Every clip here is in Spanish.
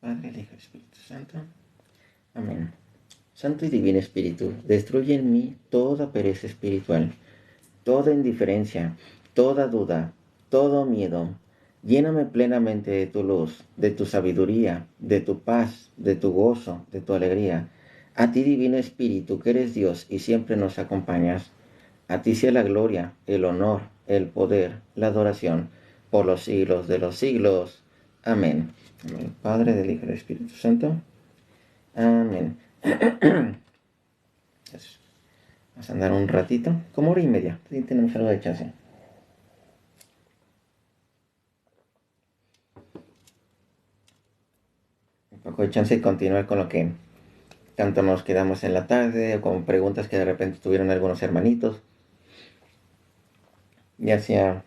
Padre, el Hijo y el Espíritu Santo. Amén. Santo y Divino Espíritu, destruye en mí toda pereza espiritual, toda indiferencia, toda duda, todo miedo. Lléname plenamente de tu luz, de tu sabiduría, de tu paz, de tu gozo, de tu alegría. A ti, Divino Espíritu, que eres Dios y siempre nos acompañas. A ti sea la gloria, el honor, el poder, la adoración, por los siglos de los siglos. Amén. Amén. Padre, del Hijo y del Espíritu Santo. Amén. Vamos a andar un ratito, como hora y media. Sí, tenemos algo de chance. Un poco de chance y continuar con lo que tanto nos quedamos en la tarde, o con preguntas que de repente tuvieron algunos hermanitos. Ya hacía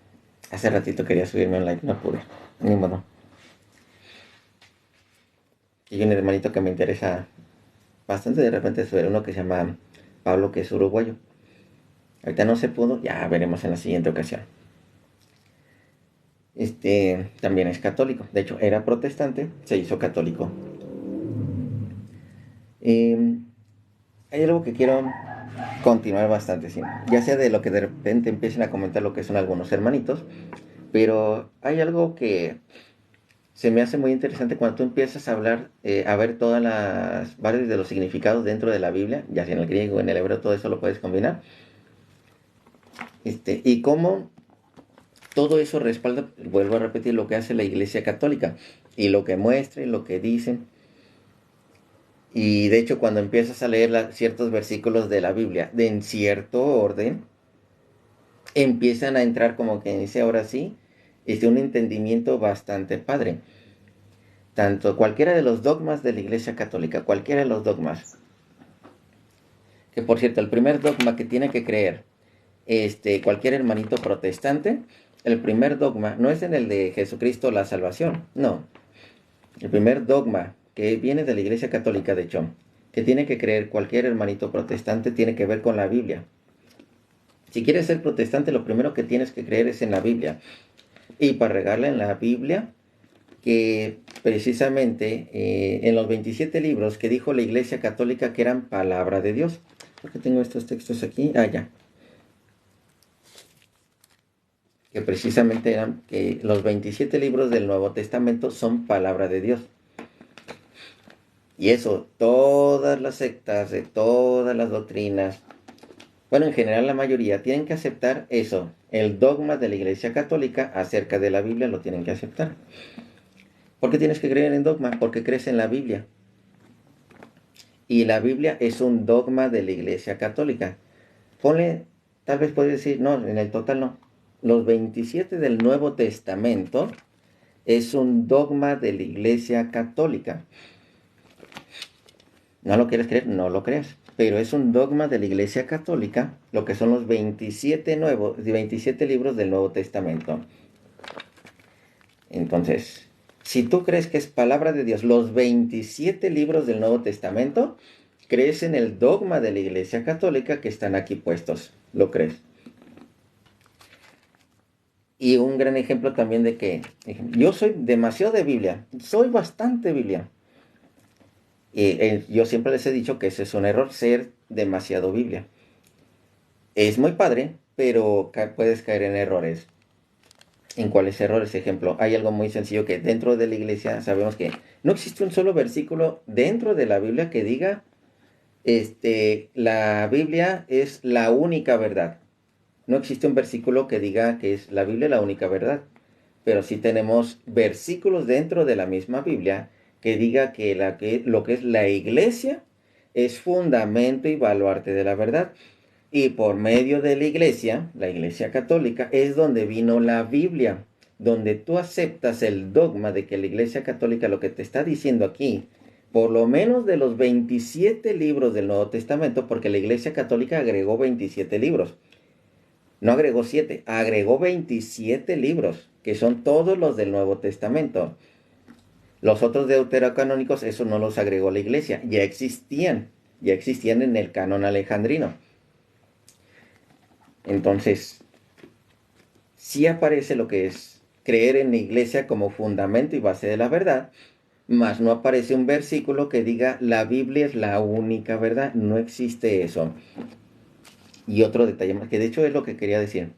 hace ratito quería subirme un like, no pude. Ni modo. Y hay un hermanito que me interesa bastante de repente sobre uno que se llama Pablo, que es uruguayo. Ahorita no se pudo, ya veremos en la siguiente ocasión. También es católico, de hecho era protestante, se hizo católico. Hay algo que quiero continuar bastante, sí. Ya sea de lo que de repente empiecen a comentar lo que son algunos hermanitos, pero hay algo que se me hace muy interesante cuando tú empiezas a hablar, a ver todas las varios de los significados dentro de la Biblia, ya sea en el griego, en el hebreo, todo eso lo puedes combinar. Y cómo todo eso respalda, vuelvo a repetir, lo que hace la Iglesia Católica y lo que muestra y lo que dicen. Y de hecho, cuando empiezas a leer ciertos versículos de la Biblia en cierto orden, empiezan a entrar como que dice ahora sí, un entendimiento bastante padre. Tanto cualquiera de los dogmas de la Iglesia Católica, cualquiera de los dogmas, que por cierto, el primer dogma que tiene que creer cualquier hermanito protestante, el primer dogma no es en el de Jesucristo la salvación, no. El primer dogma que viene de la Iglesia Católica, de hecho, que tiene que creer cualquier hermanito protestante, tiene que ver con la Biblia. Si quieres ser protestante, lo primero que tienes que creer es en la Biblia. Y para regarla en la Biblia, que precisamente en los 27 libros que dijo la Iglesia Católica que eran palabra de Dios. ¿Por qué tengo estos textos aquí? Ya. Que precisamente eran que los 27 libros del Nuevo Testamento son palabra de Dios. Y eso, todas las sectas, de todas las doctrinas, bueno, en general la mayoría tienen que aceptar eso. El dogma de la Iglesia Católica acerca de la Biblia lo tienen que aceptar. ¿Por qué tienes que creer en dogma? Porque crees en la Biblia. Y la Biblia es un dogma de la Iglesia Católica. Ponle, tal vez puedes decir, no, en el total no. Los 27 del Nuevo Testamento es un dogma de la Iglesia Católica. ¿No lo quieres creer? No lo creas. Pero es un dogma de la Iglesia Católica, lo que son los 27 libros del Nuevo Testamento. Entonces, si tú crees que es palabra de Dios, los 27 libros del Nuevo Testamento, crees en el dogma de la Iglesia Católica que están aquí puestos. ¿Lo crees? Y un gran ejemplo también de que yo soy demasiado de Biblia, soy bastante Biblia. Yo siempre les he dicho que ese es un error, ser demasiado Biblia. Es muy padre, pero puedes caer en errores. ¿En cuáles errores? Ejemplo, hay algo muy sencillo que dentro de la iglesia sabemos que no existe un solo versículo dentro de la Biblia que diga, la Biblia es la única verdad. No existe un versículo que diga que es la Biblia la única verdad. Pero sí tenemos versículos dentro de la misma Biblia que diga que lo que es la iglesia es fundamento y baluarte de la verdad. Y por medio de la iglesia católica, es donde vino la Biblia, donde tú aceptas el dogma de que la iglesia católica lo que te está diciendo aquí, por lo menos de los 27 libros del Nuevo Testamento, porque la iglesia católica agregó 27 libros. No agregó 7, agregó 27 libros, que son todos los del Nuevo Testamento. Los otros deuterocanónicos, eso no los agregó la iglesia, ya existían en el canon alejandrino. Entonces, sí aparece lo que es creer en la iglesia como fundamento y base de la verdad, Mas no aparece un versículo que diga la Biblia es la única verdad. No existe eso. Y otro detalle más, que de hecho es lo que quería decir.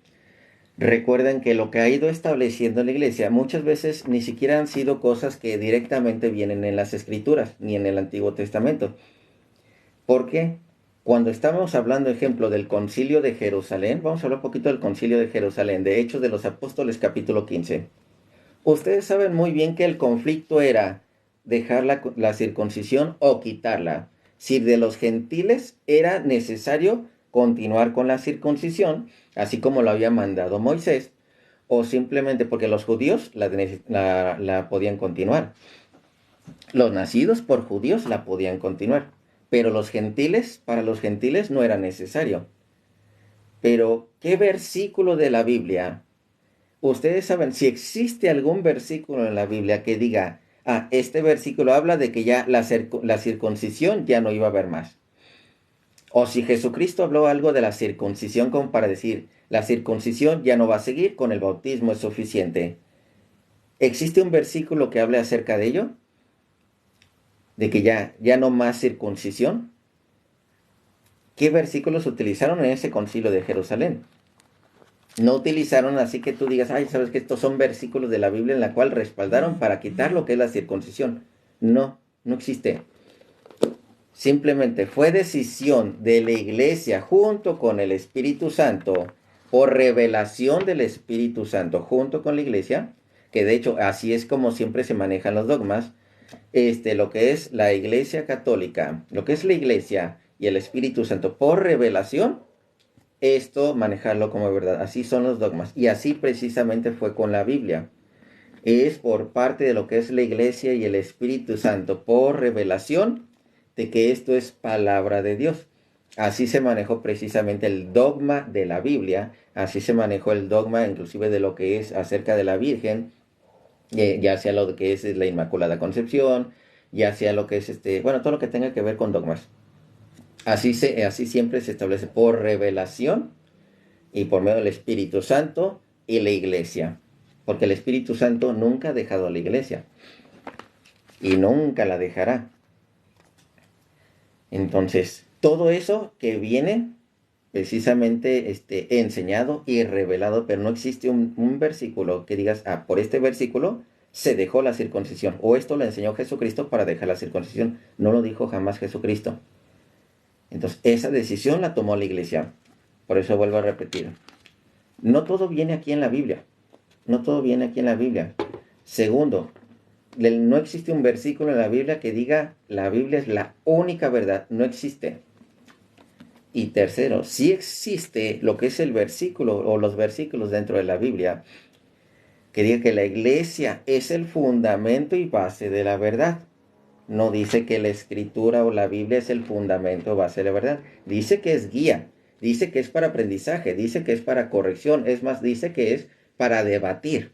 Recuerden que lo que ha ido estableciendo la iglesia muchas veces ni siquiera han sido cosas que directamente vienen en las escrituras, ni en el Antiguo Testamento. ¿Por qué? Cuando estamos hablando, ejemplo, del concilio de Jerusalén, vamos a hablar un poquito del concilio de Jerusalén, de Hechos de los Apóstoles capítulo 15. Ustedes saben muy bien que el conflicto era dejar la circuncisión o quitarla. Si de los gentiles era necesario continuar con la circuncisión, así como lo había mandado Moisés, o simplemente porque los judíos la podían continuar. Los nacidos por judíos la podían continuar, pero para los gentiles no era necesario. Pero, ¿qué versículo de la Biblia? Ustedes saben, si existe algún versículo en la Biblia que diga, este versículo habla de que ya la circuncisión ya no iba a haber más. O si Jesucristo habló algo de la circuncisión como para decir, la circuncisión ya no va a seguir, con el bautismo es suficiente. ¿Existe un versículo que hable acerca de ello? De que ya no más circuncisión. ¿Qué versículos utilizaron en ese concilio de Jerusalén? No utilizaron así que tú digas, ay, sabes que estos son versículos de la Biblia en la cual respaldaron para quitar lo que es la circuncisión. No, no existe. Simplemente fue decisión de la iglesia junto con el Espíritu Santo, por revelación del Espíritu Santo junto con la iglesia, que de hecho así es como siempre se manejan los dogmas, lo que es la iglesia católica, lo que es la iglesia y el Espíritu Santo por revelación, esto manejarlo como verdad. Así son los dogmas. Y así precisamente fue con la Biblia. Es por parte de lo que es la iglesia y el Espíritu Santo por revelación de que esto es palabra de Dios. Así se manejó precisamente el dogma de la Biblia. Así se manejó el dogma inclusive de lo que es acerca de la Virgen, ya sea lo que es la Inmaculada Concepción, ya sea lo que es todo lo que tenga que ver con dogmas. Así siempre se establece por revelación y por medio del Espíritu Santo y la iglesia. Porque el Espíritu Santo nunca ha dejado a la iglesia y nunca la dejará. Entonces, todo eso que viene precisamente enseñado y revelado, pero no existe un versículo que digas, por este versículo se dejó la circuncisión, o esto lo enseñó Jesucristo para dejar la circuncisión. No lo dijo jamás Jesucristo. Entonces, esa decisión la tomó la iglesia. Por eso vuelvo a repetir. No todo viene aquí en la Biblia. No todo viene aquí en la Biblia. Segundo, no existe un versículo en la Biblia que diga la Biblia es la única verdad. No existe. Y tercero, sí existe lo que es el versículo o los versículos dentro de la Biblia que diga que la iglesia es el fundamento y base de la verdad. No dice que la escritura o la Biblia es el fundamento o base de la verdad. Dice que es guía. Dice que es para aprendizaje. Dice que es para corrección. Es más, dice que es para debatir.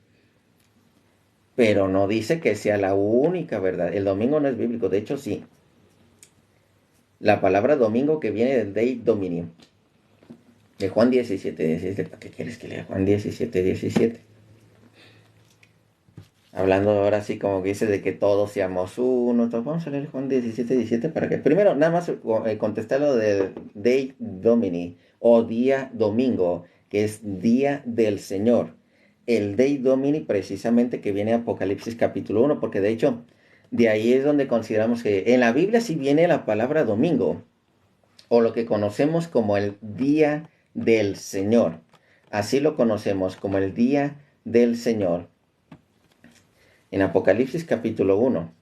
Pero no dice que sea la única verdad. El domingo no es bíblico. De hecho, sí. La palabra domingo que viene del Dei Domini. De Juan 17:17. ¿Para qué quieres que lea Juan 17:17? Hablando ahora sí como que dice de que todos seamos uno. Entonces vamos a leer Juan 17:17 para que primero nada más contestar lo de Dei Domini o día domingo, que es día del Señor. El Dei Domini precisamente que viene Apocalipsis capítulo 1, porque de hecho de ahí es donde consideramos que en la Biblia sí viene la palabra domingo, o lo que conocemos como el día del Señor. Así lo conocemos como el día del Señor. En Apocalipsis capítulo 1.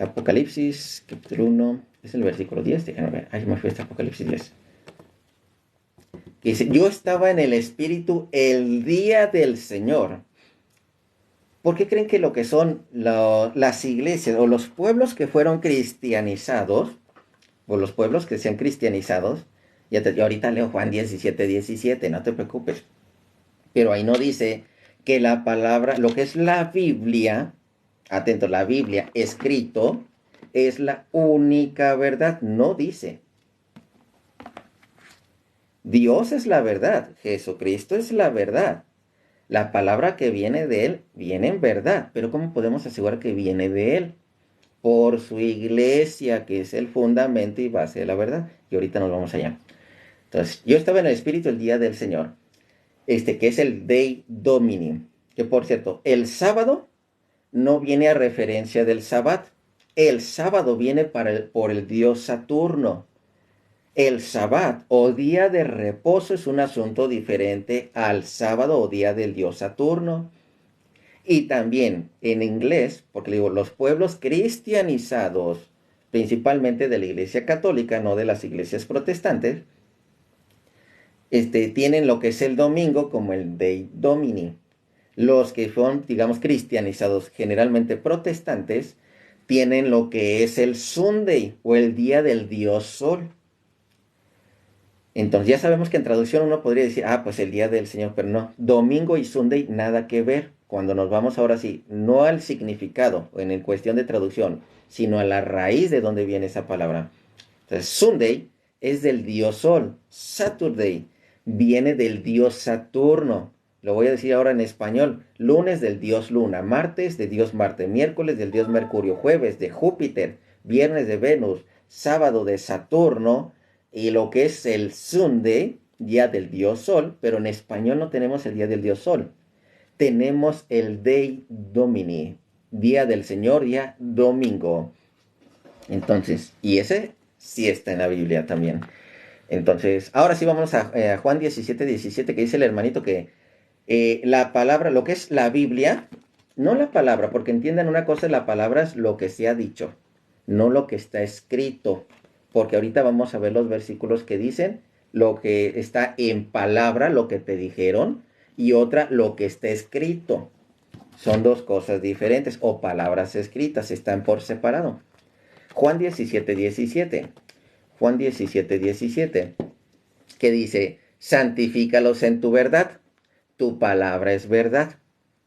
Apocalipsis capítulo 1. Es el versículo 10. Déjame ver. Ahí me fui hasta Apocalipsis 10. Que dice, yo estaba en el Espíritu el día del Señor. ¿Por qué creen que lo que son las iglesias o los pueblos que fueron cristianizados, o los pueblos que sean cristianizados, yo ahorita leo Juan 17:17, no te preocupes. Pero ahí no dice que la palabra, lo que es la Biblia, atento, la Biblia escrito, es la única verdad. No dice. Dios es la verdad. Jesucristo es la verdad. La palabra que viene de Él viene en verdad, pero ¿cómo podemos asegurar que viene de Él? Por su iglesia, que es el fundamento y base de la verdad. Y ahorita nos vamos allá. Entonces, yo estaba en el Espíritu el día del Señor, que es el Dei Domini, que por cierto, el sábado no viene a referencia del Sabbat. El sábado viene por el dios Saturno. El Sabbat o día de reposo es un asunto diferente al sábado o día del dios Saturno. Y también en inglés, porque digo, los pueblos cristianizados, principalmente de la Iglesia Católica, no de las iglesias protestantes, tienen lo que es el domingo como el Dei Domini. Los que son, digamos, cristianizados, generalmente protestantes, tienen lo que es el Sunday o el día del dios Sol. Entonces ya sabemos que en traducción uno podría decir, pues el día del Señor, pero no, domingo y Sunday nada que ver. Cuando nos vamos ahora sí, no al significado en cuestión de traducción, sino a la raíz de donde viene esa palabra. Entonces Sunday es del dios Sol, Saturday viene del dios Saturno. Lo voy a decir ahora en español. Lunes del dios Luna, martes de dios Marte, miércoles del dios Mercurio, jueves de Júpiter, viernes de Venus, sábado de Saturno, y lo que es el Sunday, día del dios Sol, pero en español no tenemos el día del dios Sol. Tenemos el Dei Domini, día del Señor, día domingo. Entonces, y ese sí está en la Biblia también. Entonces, ahora sí vamos a Juan 17:17, que dice el hermanito que la palabra, lo que es la Biblia, no la palabra, porque entiendan una cosa, la palabra es lo que se ha dicho, no lo que está escrito, porque ahorita vamos a ver los versículos que dicen lo que está en palabra, lo que te dijeron, y otra, lo que está escrito. Son dos cosas diferentes, o palabras escritas, están por separado. Juan 17:17. Juan 17:17, que dice, santifícalos en tu verdad, tu palabra es verdad.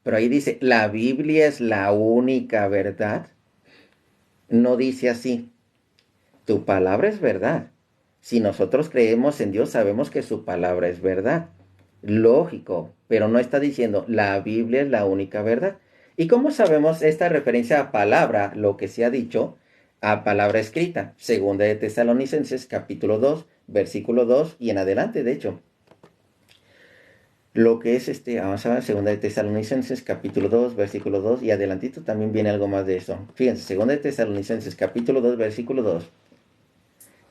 Pero ahí dice, la Biblia es la única verdad. No dice así, tu palabra es verdad. Si nosotros creemos en Dios, sabemos que su palabra es verdad. Lógico, pero no está diciendo, la Biblia es la única verdad. ¿Y cómo sabemos esta referencia a palabra, lo que se ha dicho, a palabra escrita? Segunda de Tesalonicenses, capítulo 2, versículo 2 y en adelante, de hecho. Lo que es vamos a ver, segunda de Tesalonicenses, capítulo 2, versículo 2 y adelantito también viene algo más de eso. Fíjense, segunda de Tesalonicenses, capítulo 2, versículo 2.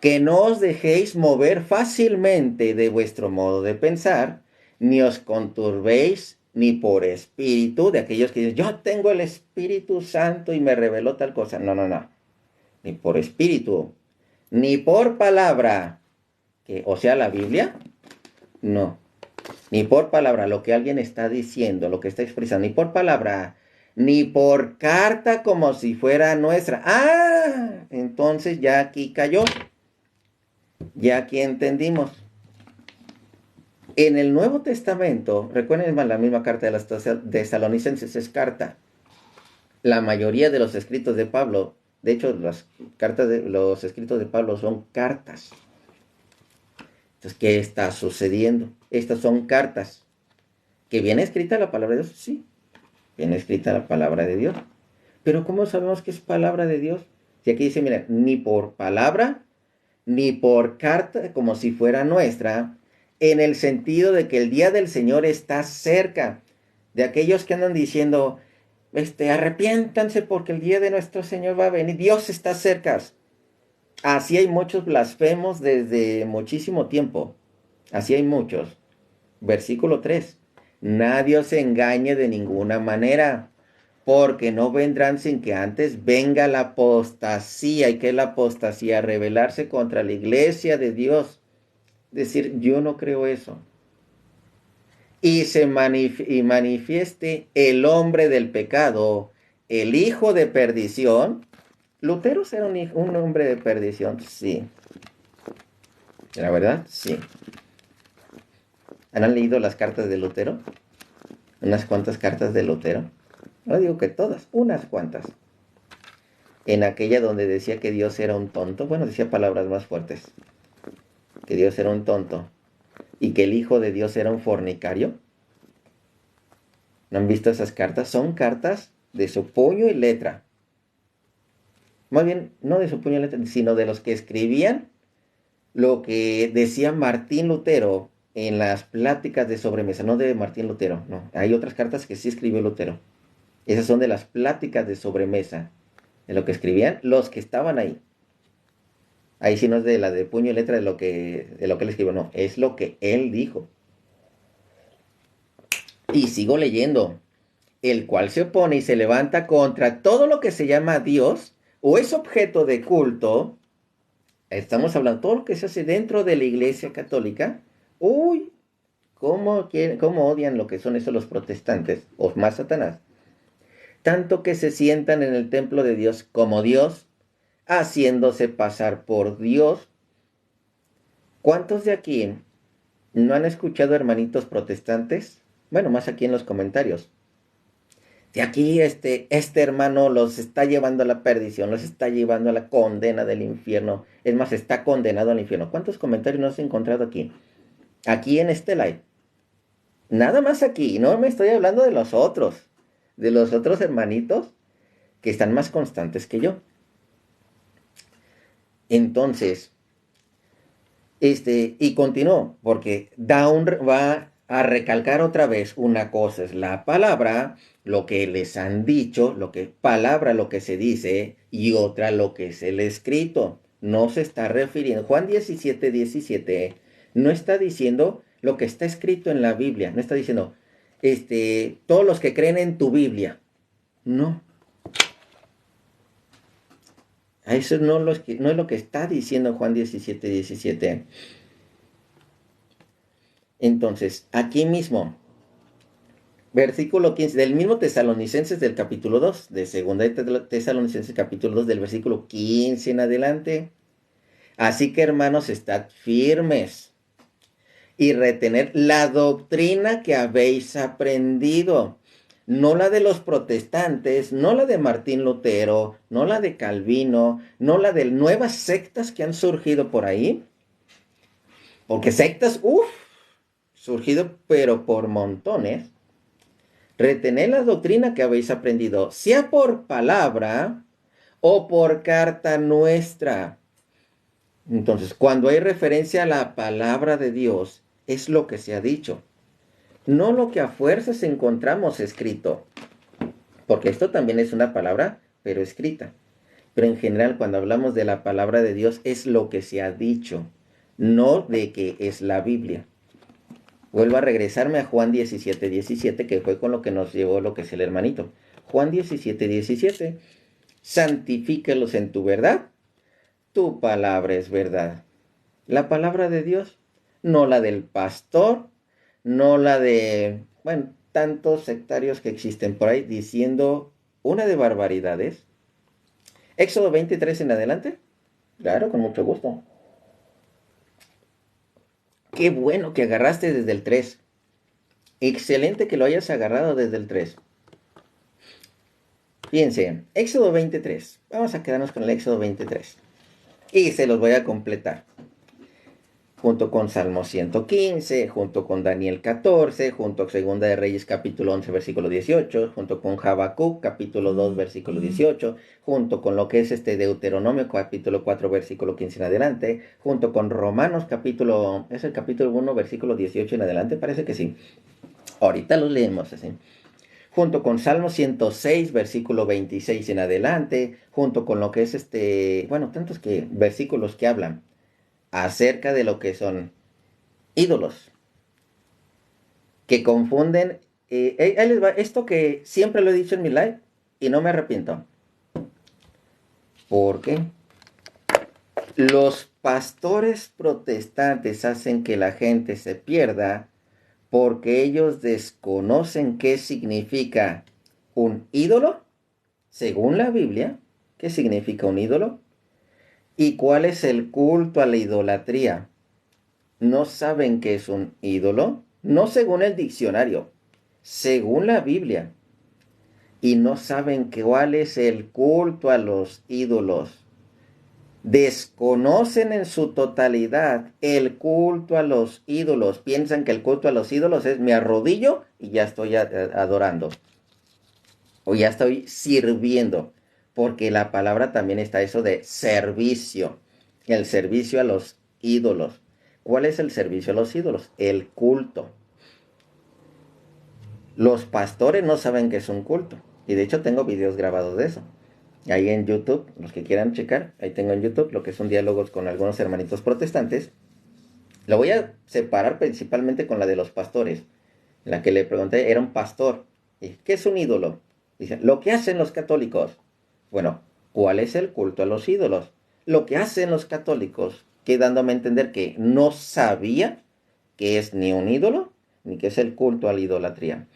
Que no os dejéis mover fácilmente de vuestro modo de pensar, ni os conturbéis ni por espíritu de aquellos que dicen, yo tengo el Espíritu Santo y me reveló tal cosa. No, no, no. Ni por espíritu, ni por palabra, o sea, la Biblia, no. Ni por palabra, lo que alguien está diciendo, lo que está expresando, ni por palabra, ni por carta como si fuera nuestra. Entonces ya aquí cayó. Ya aquí entendimos. En el Nuevo Testamento, recuerden la misma carta de las Tesalonicenses es carta. La mayoría de los escritos de Pablo, de hecho, los escritos de Pablo son cartas. Entonces, ¿qué está sucediendo? Estas son cartas. ¿Que viene escrita la palabra de Dios? Sí, viene escrita la palabra de Dios. Pero ¿cómo sabemos que es palabra de Dios? Si aquí dice, mira, ni por palabra, ni por carta como si fuera nuestra, en el sentido de que el día del Señor está cerca. De aquellos que andan diciendo, arrepiéntanse porque el día de nuestro Señor va a venir, Dios está cerca. Así hay muchos blasfemos desde muchísimo tiempo. Así hay muchos. Versículo 3. Nadie os engañe de ninguna manera, porque no vendrán sin que antes venga la apostasía. ¿Y qué es la apostasía? Rebelarse contra la iglesia de Dios. Decir, yo no creo eso. Y manifieste el hombre del pecado, el hijo de perdición. ¿Lutero era un hombre de perdición? Sí. ¿La verdad? Sí. ¿Han leído las cartas de Lutero? Unas cuantas cartas de Lutero. No digo que todas, unas cuantas. En aquella donde decía que Dios era un tonto, bueno, decía palabras más fuertes. Que Dios era un tonto. Y que el Hijo de Dios era un fornicario. ¿No han visto esas cartas? Son cartas de su puño y letra. Más bien, no de su puño y letra, sino de los que escribían lo que decía Martín Lutero en las pláticas de sobremesa. No de Martín Lutero, no. Hay otras cartas que sí escribió Lutero. Esas son de las pláticas de sobremesa. De lo que escribían los que estaban ahí. Ahí sí no es de la de puño y letra de lo que él escribió, no. Es lo que él dijo. Y sigo leyendo. El cual se opone y se levanta contra todo lo que se llama Dios o es objeto de culto. Estamos hablando de todo lo que se hace dentro de la Iglesia Católica. Uy, cómo odian lo que son esos los protestantes, o más Satanás. Tanto que se sientan en el templo de Dios como Dios, haciéndose pasar por Dios. ¿Cuántos de aquí no han escuchado hermanitos protestantes? Bueno, más aquí en los comentarios. De aquí este hermano los está llevando a la perdición, los está llevando a la condena del infierno. Es más, está condenado al infierno. ¿Cuántos comentarios no has encontrado aquí? Aquí en este live. Nada más aquí, no me estoy hablando de los otros hermanitos que están más constantes que yo. Entonces, y continuó, porque va a recalcar otra vez una cosa, es la palabra, lo que les han dicho, lo que se dice, y otra lo que es el escrito. No se está refiriendo, Juan 17:17, no está diciendo lo que está escrito en la Biblia, no está diciendo, todos los que creen en tu Biblia, no. Eso no es lo que está diciendo Juan 17:17. Entonces, aquí mismo, versículo 15, del mismo Tesalonicenses del capítulo 2, de segunda de Tesalonicenses capítulo 2, del versículo 15 en adelante. Así que hermanos, estad firmes y retener la doctrina que habéis aprendido. No la de los protestantes, no la de Martín Lutero, no la de Calvino, no la de nuevas sectas que han surgido por ahí. Porque sectas, surgido pero por montones. Retened la doctrina que habéis aprendido, sea por palabra o por carta nuestra. Entonces, cuando hay referencia a la palabra de Dios, es lo que se ha dicho, no lo que a fuerzas encontramos escrito, porque esto también es una palabra, pero escrita. Pero en general, cuando hablamos de la palabra de Dios, es lo que se ha dicho, no de que es la Biblia. Vuelvo a regresarme a Juan 17:17, que fue con lo que nos llevó lo que es el hermanito. Juan 17:17. Santifícalos en tu verdad. Tu palabra es verdad. La palabra de Dios, no la del pastor, no la de, bueno, tantos sectarios que existen por ahí diciendo una de barbaridades. Éxodo 23 en adelante. Claro, con mucho gusto. Qué bueno que agarraste desde el 3. Excelente que lo hayas agarrado desde el 3. Fíjense, Éxodo 23. Vamos a quedarnos con el Éxodo 23. Y se los voy a completar. Junto con Salmo 115, junto con Daniel 14, junto con Segunda de Reyes capítulo 11, versículo 18, junto con Habacuc capítulo 2, versículo 18, junto con lo que es Deuteronomio capítulo 4, versículo 15 en adelante, junto con Romanos es el capítulo 1, versículo 18 en adelante, parece que sí. Ahorita los leemos así. Junto con Salmo 106, versículo 26 en adelante, junto con lo que es tantos versículos que hablan acerca de lo que son ídolos, que confunden. Ahí les va, esto que siempre lo he dicho en mi live y no me arrepiento. Porque los pastores protestantes hacen que la gente se pierda porque ellos desconocen qué significa un ídolo, según la Biblia, qué significa un ídolo y cuál es el culto a la idolatría. No saben qué es un ídolo, no según el diccionario, según la Biblia. Y no saben cuál es el culto a los ídolos. Desconocen en su totalidad el culto a los ídolos. Piensan que el culto a los ídolos es me arrodillo y ya estoy adorando. O ya estoy sirviendo. Porque la palabra también está eso de servicio. El servicio a los ídolos. ¿Cuál es el servicio a los ídolos? El culto. Los pastores no saben que es un culto. Y de hecho tengo videos grabados de eso. Ahí en YouTube, los que quieran checar, ahí tengo en YouTube lo que son diálogos con algunos hermanitos protestantes. Lo voy a separar principalmente con la de los pastores. La que le pregunté era un pastor. Y, ¿qué es un ídolo? Dice, lo que hacen los católicos. Bueno, ¿cuál es el culto a los ídolos? Lo que hacen los católicos, que dándome a entender que no sabía que es ni un ídolo, ni que es el culto a la idolatría.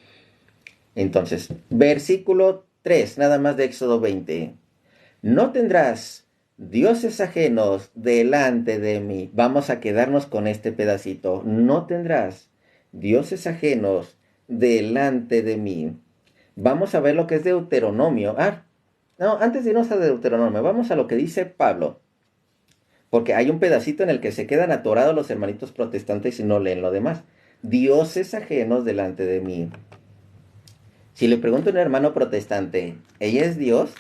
Entonces, versículo 3, nada más de Éxodo 20. No tendrás dioses ajenos delante de mí. Vamos a quedarnos con este pedacito. No tendrás dioses ajenos delante de mí. Vamos a ver lo que es Deuteronomio. No, antes de irnos a Deuteronomio, vamos a lo que dice Pablo. Porque hay un pedacito en el que se quedan atorados los hermanitos protestantes y no leen lo demás. Dioses ajenos delante de mí. Si le pregunto a un hermano protestante, ¿ella es Dios?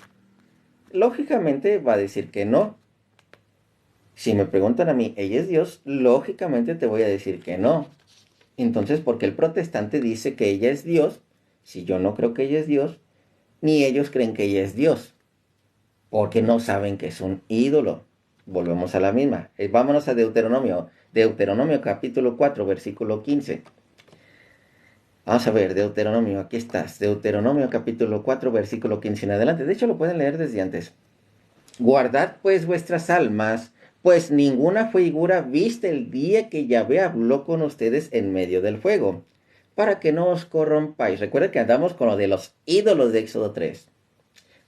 Lógicamente va a decir que no. Si me preguntan a mí, ¿ella es Dios? Lógicamente te voy a decir que no. Entonces, ¿por qué el protestante dice que ella es Dios? Si yo no creo que ella es Dios, ni ellos creen que ella es Dios. Porque no saben que es un ídolo. Volvemos a la misma. Vámonos a Deuteronomio. Deuteronomio capítulo 4, versículo 15. Vamos a ver, Deuteronomio, aquí estás. Deuteronomio capítulo 4, versículo 15 en adelante. De hecho, lo pueden leer desde antes. Guardad pues vuestras almas, pues ninguna figura viste el día que Yahvé habló con ustedes en medio del fuego, para que no os corrompáis. Recuerda que andamos con lo de los ídolos de Éxodo 3.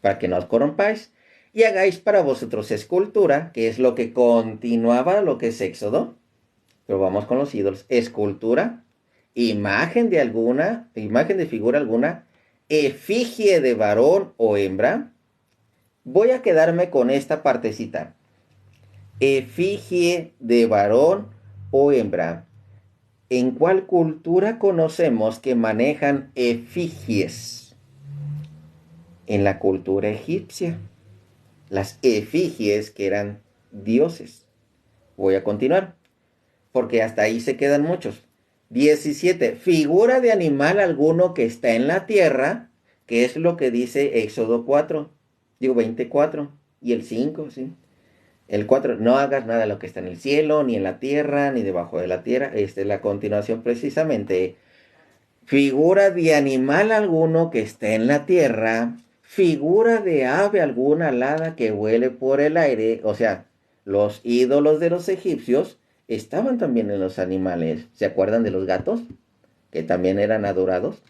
Para que no os corrompáis y hagáis para vosotros escultura, que es lo que continuaba lo que es Éxodo. Pero vamos con los ídolos. Escultura, imagen de figura alguna, efigie de varón o hembra. Voy a quedarme con esta partecita. Efigie de varón o hembra. ¿En cuál cultura conocemos que manejan efigies? En la cultura egipcia. Las efigies que eran dioses. Voy a continuar, porque hasta ahí se quedan muchos. 17. Figura de animal alguno que está en la tierra, que es lo que dice Éxodo 4. Digo 24. Y el 5, ¿sí? El 4, no hagas nada de lo que está en el cielo, ni en la tierra, ni debajo de la tierra. Esta es la continuación precisamente. Figura de animal alguno que esté en la tierra, figura de ave alguna alada que vuele por el aire. O sea, los ídolos de los egipcios estaban también en los animales. ¿Se acuerdan de los gatos? Que también eran adorados.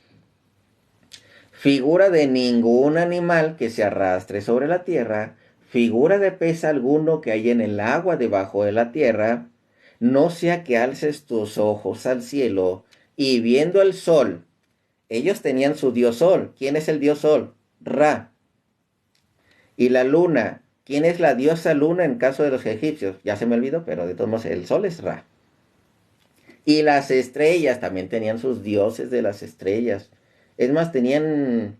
Figura de ningún animal que se arrastre sobre la tierra, figura de pez alguno que hay en el agua debajo de la tierra, no sea que alces tus ojos al cielo y viendo el sol. Ellos tenían su dios sol. ¿Quién es el dios sol? Ra. Y la luna. ¿Quién es la diosa luna en caso de los egipcios? Ya se me olvidó, pero de todos modos el sol es Ra. Y las estrellas también tenían sus dioses de las estrellas. Es más, tenían,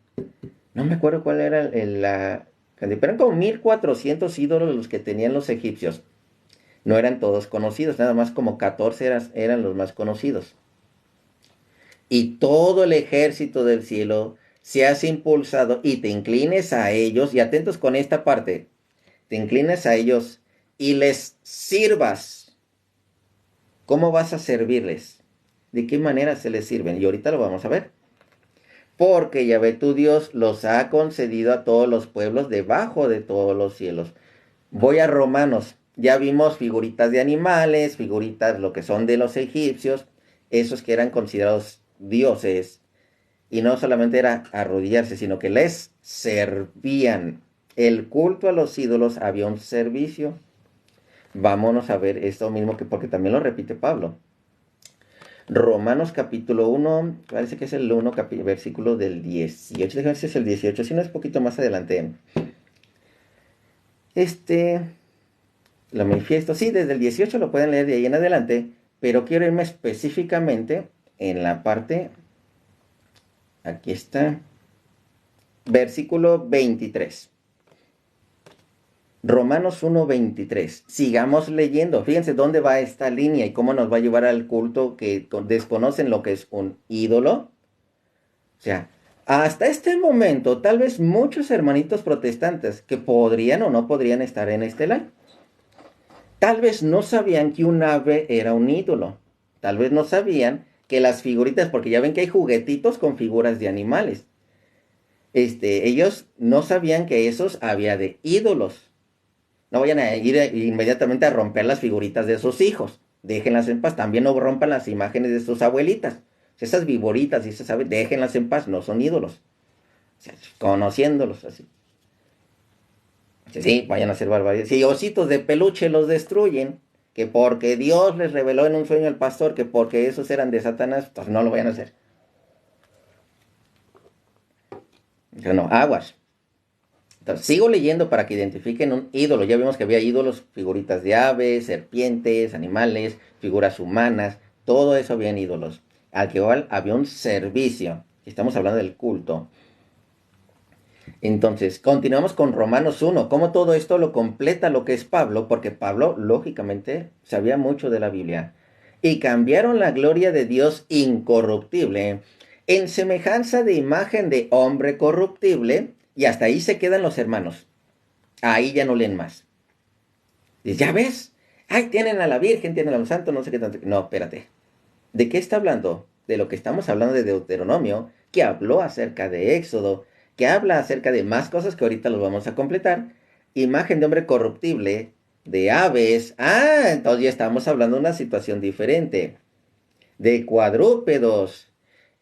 no me acuerdo cuál era pero eran como 1400 ídolos los que tenían los egipcios. No eran todos conocidos, nada más como 14 eran los más conocidos. Y todo el ejército del cielo se hace impulsado y te inclines a ellos, y atentos con esta parte, te inclines a ellos y les sirvas. ¿Cómo vas a servirles? ¿De qué manera se les sirven? Y ahorita lo vamos a ver. Porque Yahvé tu Dios los ha concedido a todos los pueblos debajo de todos los cielos. Voy a Romanos. Ya vimos figuritas de animales, figuritas lo que son de los egipcios, esos que eran considerados dioses. Y no solamente era arrodillarse, sino que les servían. El culto a los ídolos había un servicio. Vámonos a ver esto mismo, porque también lo repite Pablo. Romanos capítulo 1, parece que es el 1, versículo del 18. Déjame ver si es el 18, si no es poquito más adelante. Lo manifiesto, sí, desde el 18 lo pueden leer de ahí en adelante, pero quiero irme específicamente en la parte, aquí está, versículo 23. Romanos 1:23. Sigamos leyendo. Fíjense dónde va esta línea y cómo nos va a llevar al culto que desconocen lo que es un ídolo. O sea, hasta este momento, tal vez muchos hermanitos protestantes que podrían o no podrían estar en este live, tal vez no sabían que un ave era un ídolo. Tal vez no sabían que las figuritas, porque ya ven que hay juguetitos con figuras de animales. Ellos no sabían que esos había de ídolos. No vayan a ir inmediatamente a romper las figuritas de sus hijos. Déjenlas en paz. También no rompan las imágenes de sus abuelitas. Esas viboritas y esas aves, déjenlas en paz. No son ídolos. O sea, conociéndolos así. Sí, vayan a hacer barbaridades. Si ositos de peluche los destruyen, que porque Dios les reveló en un sueño al pastor que porque esos eran de Satanás, pues no lo vayan a hacer. O sea, no, aguas. Entonces, sigo leyendo para que identifiquen un ídolo. Ya vimos que había ídolos, figuritas de aves, serpientes, animales, figuras humanas. Todo eso habían ídolos. Al que igual había un servicio. Estamos hablando del culto. Entonces, continuamos con Romanos 1. Cómo todo esto lo completa lo que es Pablo, porque Pablo, lógicamente, sabía mucho de la Biblia. Y cambiaron la gloria de Dios incorruptible en semejanza de imagen de hombre corruptible. Y hasta ahí se quedan los hermanos. Ahí ya no leen más. Y ya ves, ay, tienen a la Virgen, tienen a los santos, no sé qué tanto. No, espérate. ¿De qué está hablando? De lo que estamos hablando de Deuteronomio, que habló acerca de Éxodo, que habla acerca de más cosas que ahorita los vamos a completar. Imagen de hombre corruptible, de aves. Ah, entonces ya estamos hablando de una situación diferente. De cuadrúpedos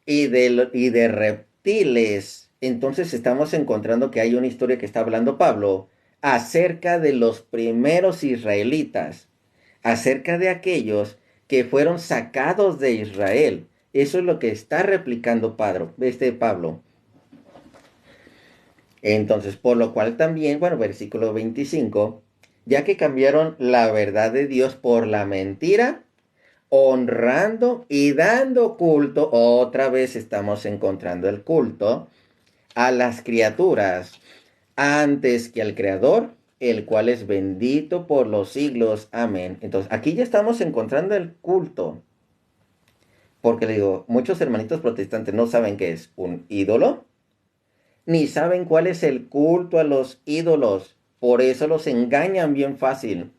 y de reptiles. Entonces estamos encontrando que hay una historia que está hablando Pablo acerca de los primeros israelitas, acerca de aquellos que fueron sacados de Israel. Eso es lo que está replicando Pablo. Entonces, por lo cual también, bueno, versículo 25, ya que cambiaron la verdad de Dios por la mentira, honrando y dando culto, otra vez estamos encontrando el culto, a las criaturas, antes que al Creador, el cual es bendito por los siglos. Amén. Entonces, aquí ya estamos encontrando el culto. Porque le digo, muchos hermanitos protestantes no saben qué es un ídolo, ni saben cuál es el culto a los ídolos. Por eso los engañan bien fácil.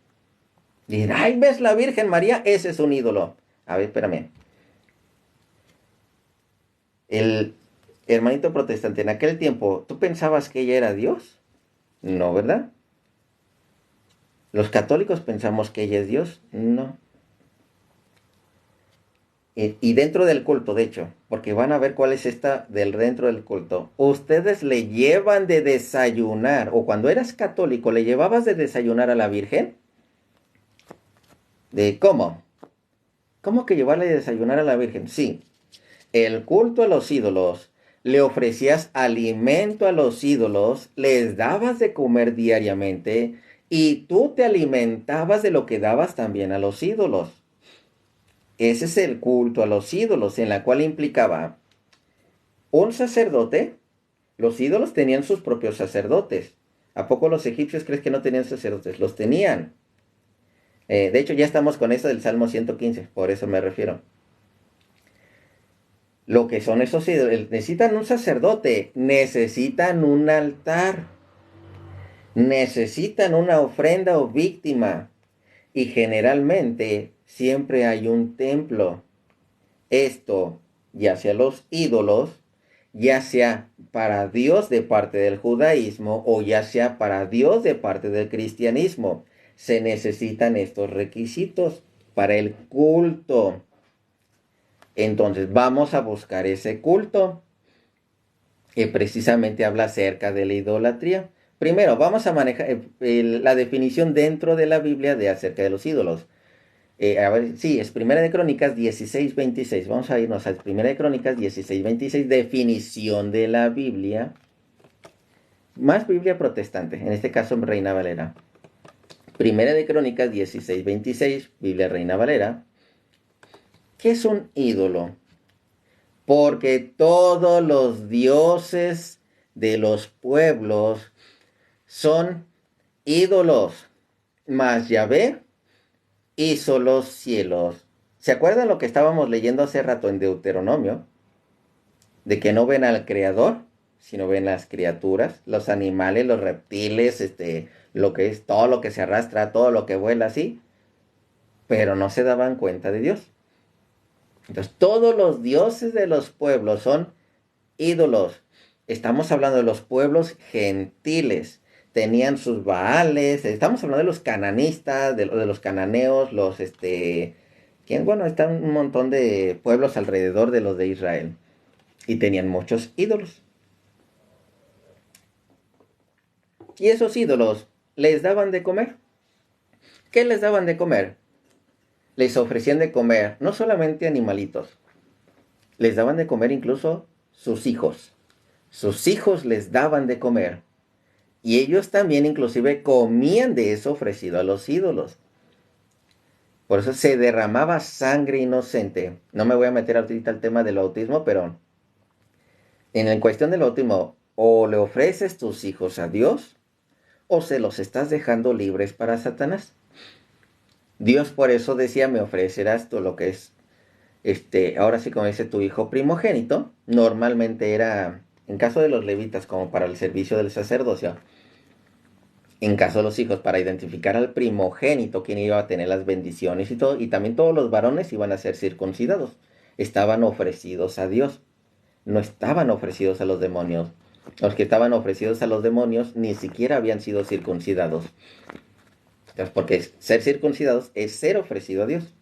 Dicen, ay, ¿ves la Virgen María? Ese es un ídolo. A ver, espérame. El hermanito protestante en aquel tiempo, ¿tú pensabas que ella era Dios? No, ¿verdad? Los católicos pensamos que ella es Dios. No. Y dentro del culto, de hecho, porque van a ver cuál es esta del dentro del culto. Ustedes le llevan de desayunar, o cuando eras católico, ¿le llevabas de desayunar a la Virgen? ¿De cómo? ¿Cómo que llevarle de desayunar a la Virgen? Sí. El culto a los ídolos, le ofrecías alimento a los ídolos, les dabas de comer diariamente y tú te alimentabas de lo que dabas también a los ídolos. Ese es el culto a los ídolos, en la cual implicaba un sacerdote. Los ídolos tenían sus propios sacerdotes. ¿A poco los egipcios crees que no tenían sacerdotes? Los tenían. De hecho, ya estamos con esto del Salmo 115, por eso me refiero. Lo que son esos ídolos, necesitan un sacerdote, necesitan un altar, necesitan una ofrenda o víctima. Y generalmente siempre hay un templo. Esto, ya sea los ídolos, ya sea para Dios de parte del judaísmo o ya sea para Dios de parte del cristianismo. Se necesitan estos requisitos para el culto. Entonces vamos a buscar ese culto que precisamente habla acerca de la idolatría. Primero, vamos a manejar la definición dentro de la Biblia de acerca de los ídolos. A ver, sí, es Primera de Crónicas 16:26. Vamos a irnos a Primera de Crónicas 16:26, definición de la Biblia. Más Biblia protestante, en este caso Reina Valera. Primera de Crónicas 16:26, Biblia Reina Valera. ¿Qué es un ídolo? Porque todos los dioses de los pueblos son ídolos, mas Yahvé hizo los cielos. ¿Se acuerdan lo que estábamos leyendo hace rato en Deuteronomio? De que no ven al Creador, sino ven las criaturas, los animales, los reptiles, lo que es todo lo que se arrastra, todo lo que vuela así, pero no se daban cuenta de Dios. Entonces, todos los dioses de los pueblos son ídolos. Estamos hablando de los pueblos gentiles. Tenían sus baales. Estamos hablando de los cananistas, de los cananeos, bueno, están un montón de pueblos alrededor de los de Israel. Y tenían muchos ídolos. Y esos ídolos les daban de comer. ¿Qué les daban de comer? Les ofrecían de comer no solamente animalitos, les daban de comer incluso sus hijos. Sus hijos les daban de comer. Y ellos también inclusive comían de eso ofrecido a los ídolos. Por eso se derramaba sangre inocente. No me voy a meter ahorita al tema del bautismo, pero en la cuestión del bautismo, o le ofreces tus hijos a Dios, o se los estás dejando libres para Satanás. Dios por eso decía, me ofrecerás todo lo que es, ahora sí como dice tu hijo primogénito. Normalmente era, en caso de los levitas, como para el servicio del sacerdocio. En caso de los hijos, para identificar al primogénito, quien iba a tener las bendiciones y todo. Y también todos los varones iban a ser circuncidados. Estaban ofrecidos a Dios. No estaban ofrecidos a los demonios. Los que estaban ofrecidos a los demonios ni siquiera habían sido circuncidados. Entonces, porque ser circuncidados es ser ofrecido a Dios.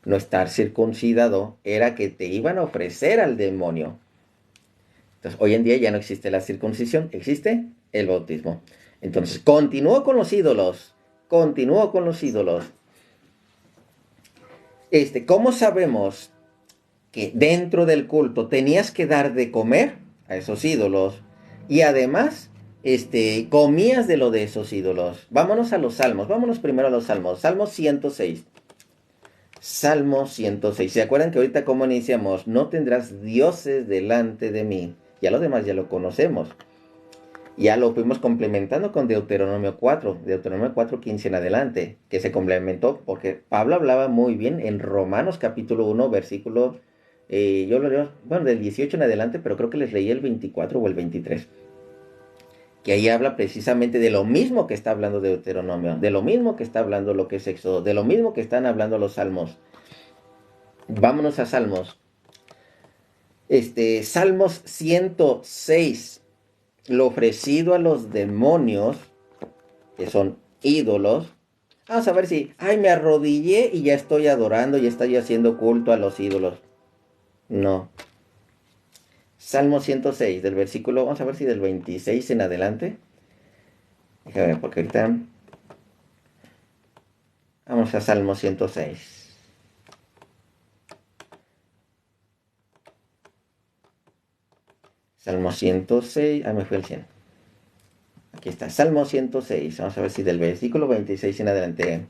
No estar circuncidado era que te iban a ofrecer al demonio. Entonces, hoy en día ya no existe la circuncisión, existe el bautismo. Entonces, continúo con los ídolos. ¿Cómo sabemos que dentro del culto tenías que dar de comer a esos ídolos? Y además, comías de lo de esos ídolos. Vámonos a los salmos. Vámonos primero a los salmos. Salmo 106. Salmo 106. ¿Se acuerdan que ahorita cómo iniciamos? No tendrás dioses delante de mí. Ya lo demás ya lo conocemos. Ya lo fuimos complementando con Deuteronomio 4, Deuteronomio 4:15 en adelante, que se complementó porque Pablo hablaba muy bien en Romanos capítulo 1, versículo, yo lo leo, bueno, del 18 en adelante, pero creo que les leí el 24 o el 23, que ahí habla precisamente de lo mismo que está hablando Deuteronomio, de lo mismo que está hablando lo que es Éxodo, de lo mismo que están hablando los salmos. Vámonos a Salmos. Salmos 106. Lo ofrecido a los demonios, que son ídolos. Vamos a ver si, me arrodillé y ya estoy adorando, ya estoy haciendo culto a los ídolos. No. Salmo 106, del versículo, vamos a ver si del 26 en adelante. Déjame ver, porque ahorita vamos a Salmo 106. Salmo 106, me fue el 100. Aquí está, Salmo 106. Vamos a ver si del versículo 26 en adelante.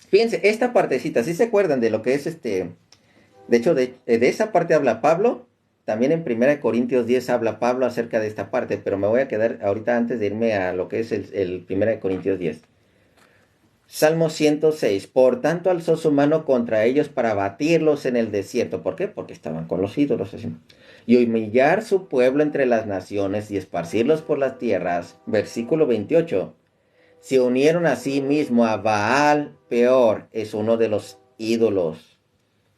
Fíjense, esta partecita, ¿sí se acuerdan de lo que es De hecho, de esa parte habla Pablo. También en 1 Corintios 10 habla Pablo acerca de esta parte, pero me voy a quedar ahorita antes de irme a lo que es el 1 Corintios 10. Salmo 106. Por tanto alzó su mano contra ellos para batirlos en el desierto. ¿Por qué? Porque estaban con los ídolos. Así. Y humillar su pueblo entre las naciones y esparcirlos por las tierras. Versículo 28. Se unieron a sí mismo a Baal Peor, es uno de los ídolos.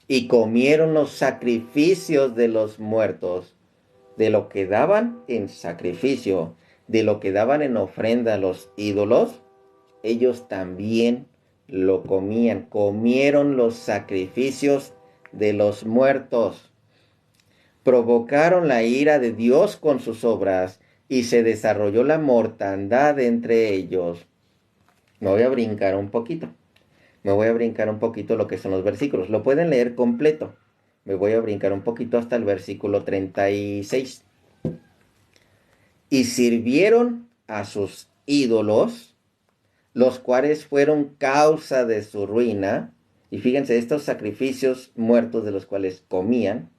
Y comieron los sacrificios de los muertos, de lo que daban en sacrificio, de lo que daban en ofrenda a los ídolos, ellos también lo comían. Comieron los sacrificios de los muertos. Provocaron la ira de Dios con sus obras y se desarrolló la mortandad entre ellos. Me voy a brincar un poquito. Lo que son los versículos. Lo pueden leer completo. Me voy a brincar un poquito hasta el versículo 36. Y sirvieron a sus ídolos, los cuales fueron causa de su ruina. Y fíjense, estos sacrificios muertos de los cuales comían,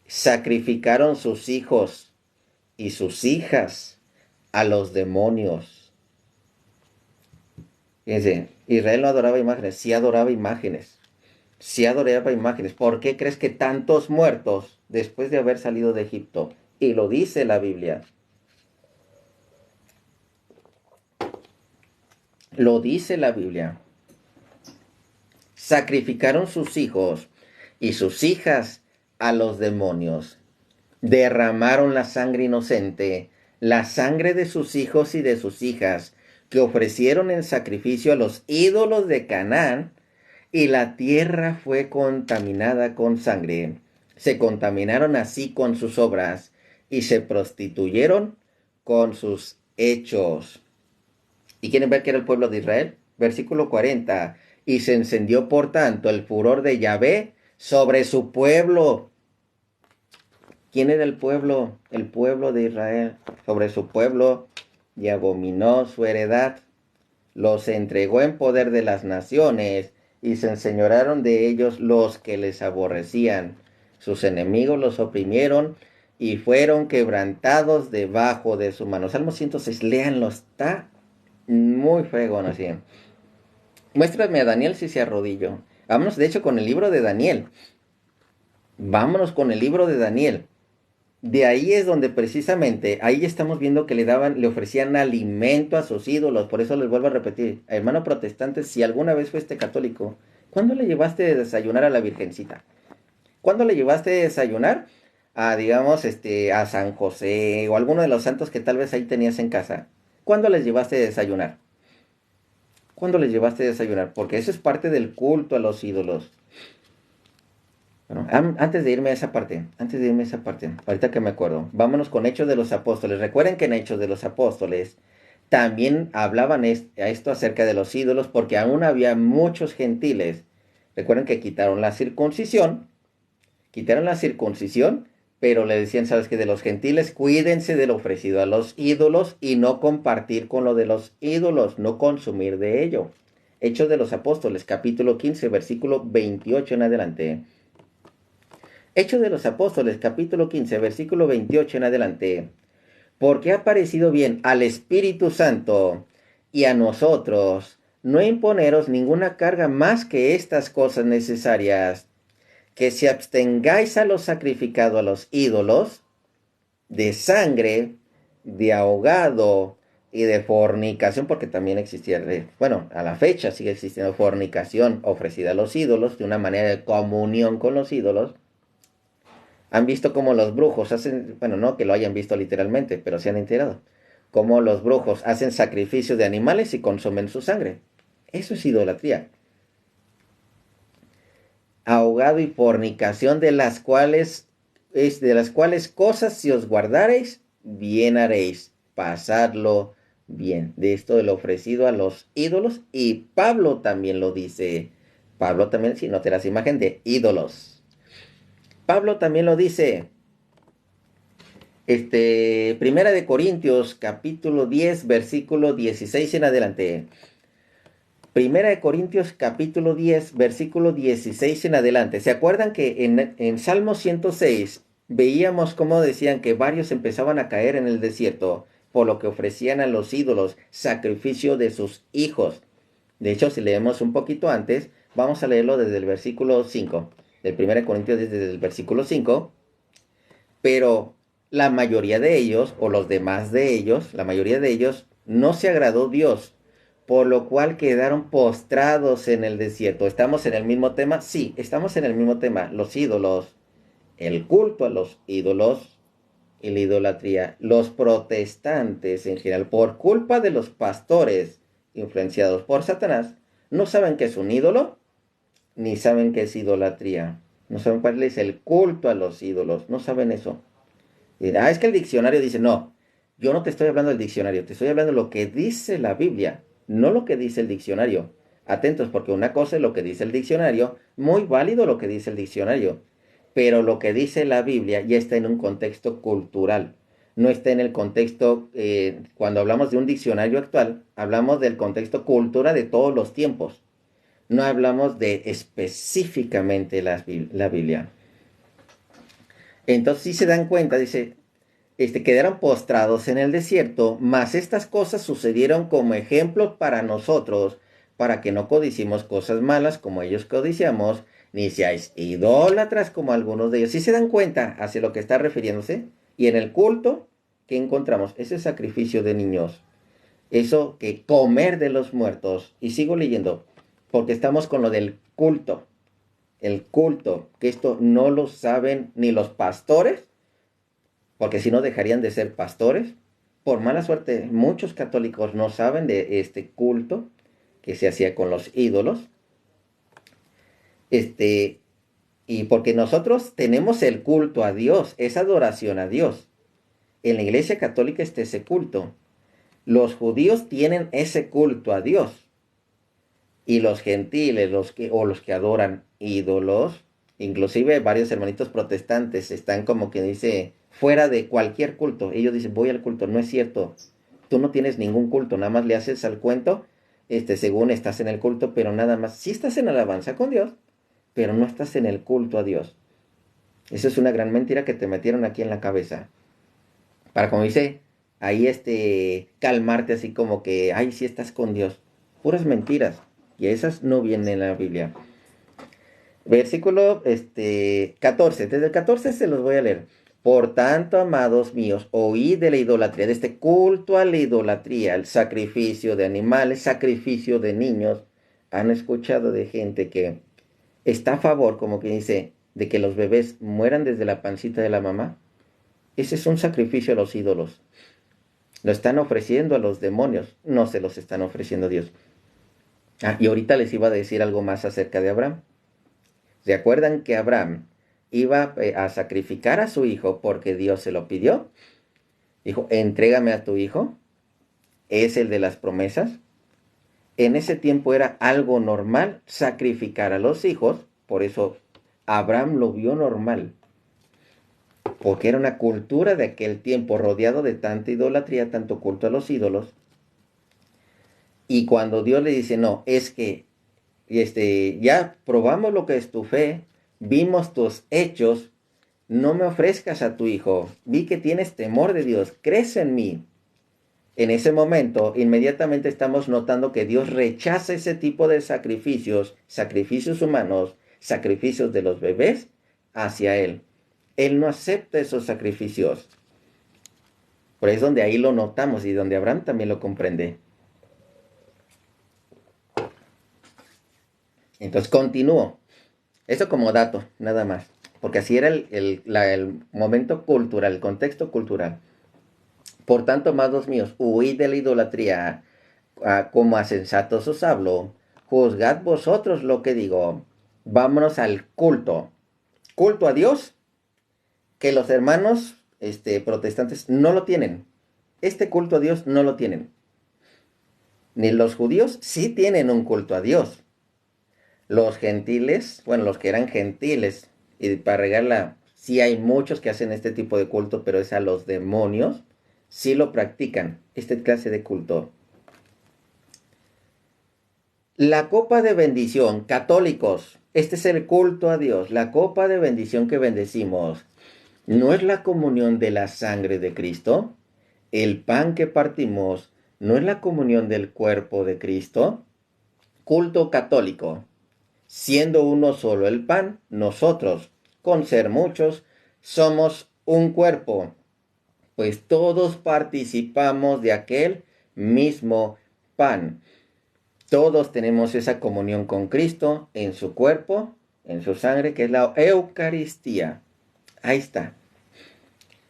sacrificaron sus hijos y sus hijas a los demonios. Fíjense, Israel no adoraba imágenes, sí adoraba imágenes. Sí adoraba imágenes. ¿Por qué crees que tantos muertos después de haber salido de Egipto? Y lo dice la Biblia. Lo dice la Biblia. Sacrificaron sus hijos y sus hijas a los demonios. Derramaron la sangre inocente, la sangre de sus hijos y de sus hijas, que ofrecieron en sacrificio a los ídolos de Canaán, y la tierra fue contaminada con sangre. Se contaminaron así con sus obras, y se prostituyeron con sus hechos. ¿Y quieren ver que era el pueblo de Israel? Versículo 40. Y se encendió por tanto el furor de Yahvé sobre su pueblo. ¿Quién era el pueblo? El pueblo de Israel. Sobre su pueblo, y abominó su heredad. Los entregó en poder de las naciones, y se enseñorearon de ellos los que les aborrecían. Sus enemigos los oprimieron, y fueron quebrantados debajo de su mano. Salmo 106, léanlo, está muy fregón así. Muéstrame a Daniel si se arrodilló. Vámonos de hecho con el libro de Daniel. Vámonos con el libro de Daniel. De ahí es donde precisamente, ahí estamos viendo que le ofrecían alimento a sus ídolos. Por eso les vuelvo a repetir, hermano protestante, si alguna vez fuiste católico, ¿cuándo le llevaste de desayunar a la Virgencita? ¿Cuándo le llevaste de desayunar a, digamos, a San José o alguno de los santos que tal vez ahí tenías en casa? ¿Cuándo les llevaste de desayunar? ¿Cuándo les llevaste a desayunar? Porque eso es parte del culto a los ídolos. Bueno, antes de irme a esa parte, ahorita que me acuerdo, vámonos con Hechos de los Apóstoles. Recuerden que en Hechos de los Apóstoles también hablaban esto acerca de los ídolos, porque aún había muchos gentiles. Recuerden que quitaron la circuncisión, pero le decían, ¿sabes qué? De los gentiles, cuídense de lo ofrecido a los ídolos y no compartir con lo de los ídolos, no consumir de ello. Hechos de los Apóstoles, capítulo 15, versículo 28 en adelante. Hechos de los Apóstoles, capítulo 15, versículo 28 en adelante. Porque ha parecido bien al Espíritu Santo y a nosotros no imponeros ninguna carga más que estas cosas necesarias, que se abstengáis a lo sacrificado a los ídolos, de sangre, de ahogado y de fornicación, porque también existía, bueno, a la fecha sigue existiendo fornicación ofrecida a los ídolos, de una manera de comunión con los ídolos. Han visto cómo los brujos hacen, bueno, no que lo hayan visto literalmente, pero se han enterado, cómo los brujos hacen sacrificios de animales y consumen su sangre. Eso es idolatría. Ahogado y fornicación, de las cuales cosas si os guardareis, bien haréis, pasadlo bien. De esto de lo ofrecido a los ídolos, y Pablo también lo dice. Pablo también, si no te das imagen de ídolos. Pablo también lo dice. Primera de Corintios, capítulo 10, versículo 16 en adelante. Primera de Corintios capítulo 10, versículo 16 en adelante. ¿Se acuerdan que en Salmo 106 veíamos cómo decían que varios empezaban a caer en el desierto por lo que ofrecían a los ídolos sacrificio de sus hijos? De hecho, si leemos un poquito antes, vamos a leerlo desde el versículo 5, del 1 Corintios desde el versículo 5, pero la mayoría de ellos, o los demás de ellos, la mayoría de ellos, no se agradó Dios, por lo cual quedaron postrados en el desierto. ¿Estamos en el mismo tema? Sí, estamos en el mismo tema. Los ídolos, el culto a los ídolos y la idolatría. Los protestantes en general, por culpa de los pastores influenciados por Satanás, no saben qué es un ídolo, ni saben qué es idolatría. No saben cuál es el culto a los ídolos. No saben eso. Y, es que el diccionario dice, no, yo no te estoy hablando del diccionario, te estoy hablando de lo que dice la Biblia, no lo que dice el diccionario. Atentos, porque una cosa es lo que dice el diccionario, muy válido lo que dice el diccionario, pero lo que dice la Biblia ya está en un contexto cultural. no está en el contexto, cuando hablamos de un diccionario actual, hablamos del contexto cultura de todos los tiempos. No hablamos de específicamente la Biblia. Entonces, si se dan cuenta, dice, quedaron postrados en el desierto, mas estas cosas sucedieron como ejemplos para nosotros, para que no codiciemos cosas malas como ellos codiciamos, ni seáis idólatras como algunos de ellos. Si se dan cuenta hacia lo que está refiriéndose, y en el culto, ¿qué encontramos? Ese sacrificio de niños, eso que comer de los muertos. Y sigo leyendo, porque estamos con lo del culto. El culto, que esto no lo saben ni los pastores, porque si no dejarían de ser pastores. Por mala suerte, muchos católicos no saben de este culto que se hacía con los ídolos. Y porque nosotros tenemos el culto a Dios, esa adoración a Dios. En la Iglesia Católica está ese culto. Los judíos tienen ese culto a Dios. Y los gentiles, los que adoran ídolos, inclusive varios hermanitos protestantes están como que dice fuera de cualquier culto. Ellos dicen, voy al culto. No es cierto. Tú no tienes ningún culto, nada más le haces al cuento, según estás en el culto, pero nada más. Sí estás en alabanza con Dios, pero no estás en el culto a Dios. Eso es una gran mentira que te metieron aquí en la cabeza. Para, como dice, ahí calmarte así como que, ay, sí estás con Dios. Puras mentiras. Y esas no vienen en la Biblia. Versículo 14. Desde el 14 se los voy a leer. Por tanto, amados míos, oíd de la idolatría, de este culto a la idolatría, el sacrificio de animales, sacrificio de niños. ¿Han escuchado de gente que está a favor, como que dice, de que los bebés mueran desde la pancita de la mamá? Ese es un sacrificio a los ídolos. Lo están ofreciendo a los demonios, no se los están ofreciendo a Dios. Y ahorita les iba a decir algo más acerca de Abraham. ¿Se acuerdan que Abraham iba a sacrificar a su hijo porque Dios se lo pidió? Dijo, entrégame a tu hijo. Es el de las promesas. En ese tiempo era algo normal sacrificar a los hijos. Por eso Abraham lo vio normal. Porque era una cultura de aquel tiempo rodeado de tanta idolatría, tanto culto a los ídolos. Y cuando Dios le dice, no, es que ya probamos lo que es tu fe, vimos tus hechos, no me ofrezcas a tu hijo, vi que tienes temor de Dios, crees en mí. En ese momento, inmediatamente estamos notando que Dios rechaza ese tipo de sacrificios, sacrificios humanos, sacrificios de los bebés, hacia Él. Él no acepta esos sacrificios. Por eso es donde ahí lo notamos y donde Abraham también lo comprende. Entonces continúo. Eso como dato, nada más. Porque así era el momento cultural, el contexto cultural. Por tanto, amados míos, huid de la idolatría, como a sensatos os hablo. Juzgad vosotros lo que digo. Vámonos al culto. Culto a Dios, que los hermanos protestantes no lo tienen. Este culto a Dios no lo tienen. Ni los judíos sí tienen un culto a Dios. Los gentiles, bueno, los que eran gentiles, y para regarla, sí hay muchos que hacen este tipo de culto, pero es a los demonios, sí lo practican, esta clase de culto. La copa de bendición, católicos, este es el culto a Dios, la copa de bendición que bendecimos, ¿no es la comunión de la sangre de Cristo? El pan que partimos, ¿no es la comunión del cuerpo de Cristo? Culto católico. Siendo uno solo el pan, nosotros, con ser muchos, somos un cuerpo, pues todos participamos de aquel mismo pan. Todos tenemos esa comunión con Cristo en su cuerpo, en su sangre, que es la Eucaristía. Ahí está.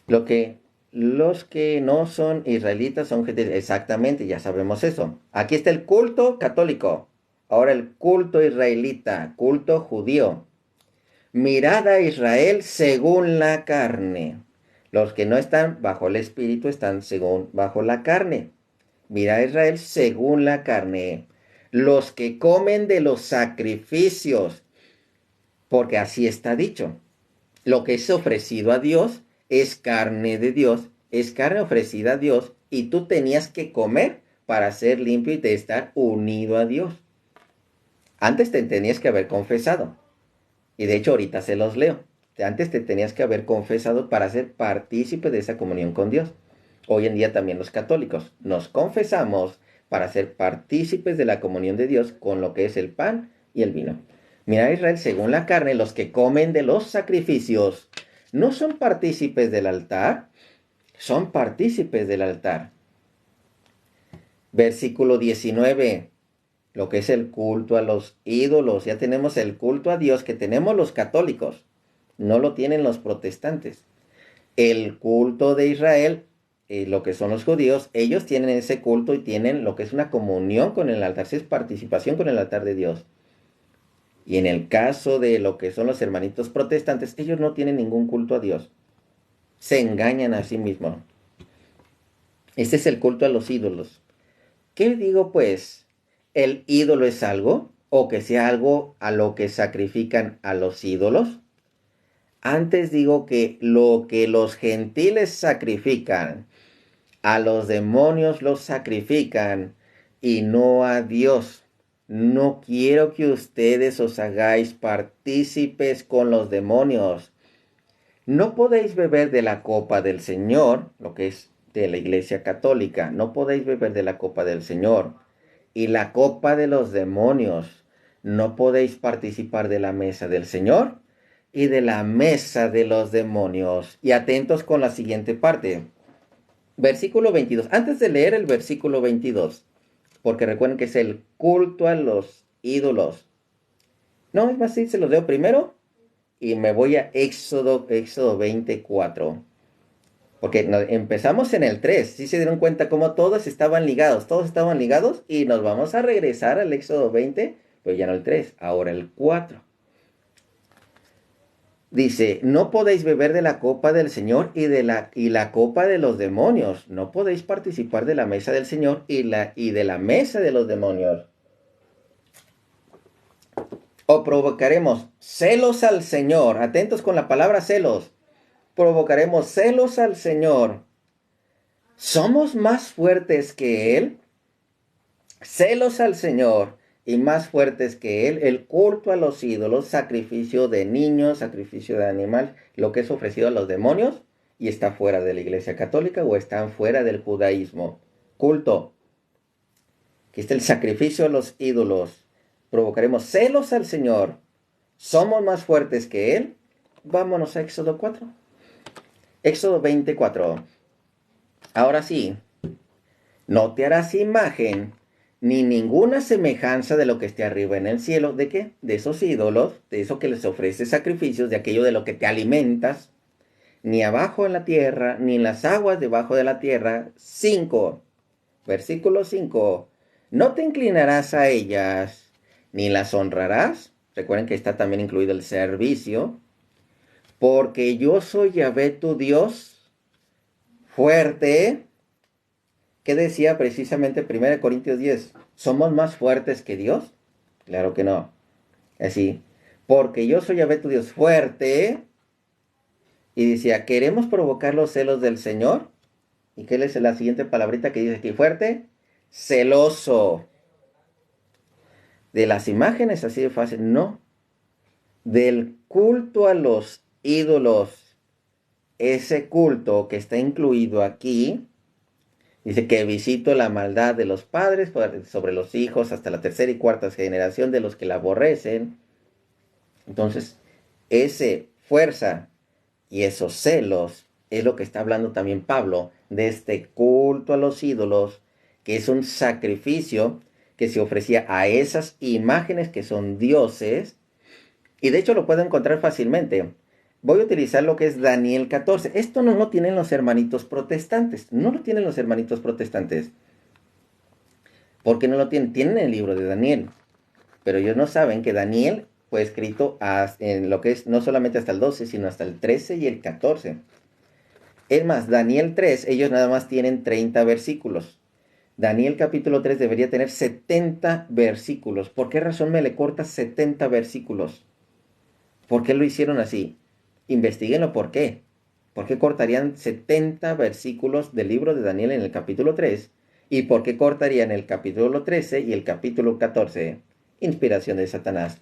Los que no son israelitas son gentiles. Exactamente, ya sabemos eso. Aquí está el culto católico. Ahora el culto israelita, culto judío. Mirad a Israel según la carne. Los que no están bajo el espíritu están bajo la carne. Mirad a Israel según la carne. Los que comen de los sacrificios, porque así está dicho. Lo que es ofrecido a Dios es carne de Dios es carne ofrecida a Dios y tú tenías que comer para ser limpio y de estar unido a Dios. Antes te tenías que haber confesado. Y de hecho ahorita se los leo. Antes te tenías que haber confesado para ser partícipe de esa comunión con Dios. Hoy en día también los católicos nos confesamos para ser partícipes de la comunión de Dios con lo que es el pan y el vino. Mira, Israel, según la carne, los que comen de los sacrificios no son partícipes del altar, son partícipes del altar. Versículo 19, lo que es el culto a los ídolos. Ya tenemos el culto a Dios que tenemos los católicos, no lo tienen los protestantes. El culto de Israel, lo que son los judíos, ellos tienen ese culto y tienen lo que es una comunión con el altar, es participación con el altar de Dios. Y en el caso de lo que son los hermanitos protestantes, ellos no tienen ningún culto a Dios. Se engañan a sí mismos. Este es el culto a los ídolos. ¿Qué digo pues? ¿El ídolo es algo? ¿O que sea algo a lo que sacrifican a los ídolos? Antes digo que lo que los gentiles sacrifican, a los demonios los sacrifican y no a Dios. No quiero que ustedes os hagáis partícipes con los demonios. No podéis beber de la copa del Señor, lo que es de la Iglesia Católica. No podéis beber de la copa del Señor y la copa de los demonios. No podéis participar de la mesa del Señor y de la mesa de los demonios. Y atentos con la siguiente parte. Versículo 22. Antes de leer el versículo 22, porque recuerden que es el culto a los ídolos. No, es más, sí, se los leo primero y me voy a Éxodo 24. Porque empezamos en el 3. ¿Sí se dieron cuenta cómo todos estaban ligados? Todos estaban ligados y nos vamos a regresar al Éxodo 20, pero ya no el 3, ahora el 4. Dice, no podéis beber de la copa del Señor y la copa de los demonios. No podéis participar de la mesa del Señor y de la mesa de los demonios. O provocaremos celos al Señor. Atentos con la palabra celos. Provocaremos celos al Señor. ¿Somos más fuertes que Él? Celos al Señor y más fuertes que Él. El culto a los ídolos, sacrificio de niños, sacrificio de animal, lo que es ofrecido a los demonios y está fuera de la Iglesia Católica o están fuera del judaísmo. Culto. Aquí está el sacrificio a los ídolos. Provocaremos celos al Señor. ¿Somos más fuertes que Él? Vámonos a Éxodo 4. Éxodo 24. Ahora sí, no te harás imagen ni ninguna semejanza de lo que esté arriba en el cielo. ¿De qué? De esos ídolos, de eso que les ofreces sacrificios, de aquello de lo que te alimentas, ni abajo en la tierra, ni en las aguas debajo de la tierra. 5. Versículo 5. No te inclinarás a ellas, ni las honrarás. Recuerden que está también incluido el servicio. Porque yo soy Yahvé tu Dios, fuerte. ¿Qué decía precisamente 1 Corintios 10? ¿Somos más fuertes que Dios? Claro que no. Así. Porque yo soy Yahvé tu Dios, fuerte. Y decía, ¿queremos provocar los celos del Señor? ¿Y qué es la siguiente palabrita que dice aquí? Fuerte. Celoso. De las imágenes así de fácil, no. Del culto a los ídolos. Ese culto que está incluido aquí, dice que visito la maldad de los padres sobre los hijos hasta la tercera y cuarta generación de los que la aborrecen. Entonces, ese fuerza y esos celos es lo que está hablando también Pablo de este culto a los ídolos, que es un sacrificio que se ofrecía a esas imágenes que son dioses. Y de hecho lo puedo encontrar fácilmente. Voy a utilizar lo que es Daniel 14. Esto no lo tienen los hermanitos protestantes. No lo tienen los hermanitos protestantes. ¿Por qué no lo tienen? Tienen el libro de Daniel. Pero ellos no saben que Daniel fue escrito en lo que es no solamente hasta el 12, sino hasta el 13 y el 14. Es más, Daniel 3, ellos nada más tienen 30 versículos. Daniel capítulo 3 debería tener 70 versículos. ¿Por qué razón me le corta 70 versículos? ¿Por qué lo hicieron así? Investíguenlo por qué. ¿Por qué cortarían 70 versículos del libro de Daniel en el capítulo 3? ¿Y por qué cortarían el capítulo 13 y el capítulo 14? Inspiración de Satanás.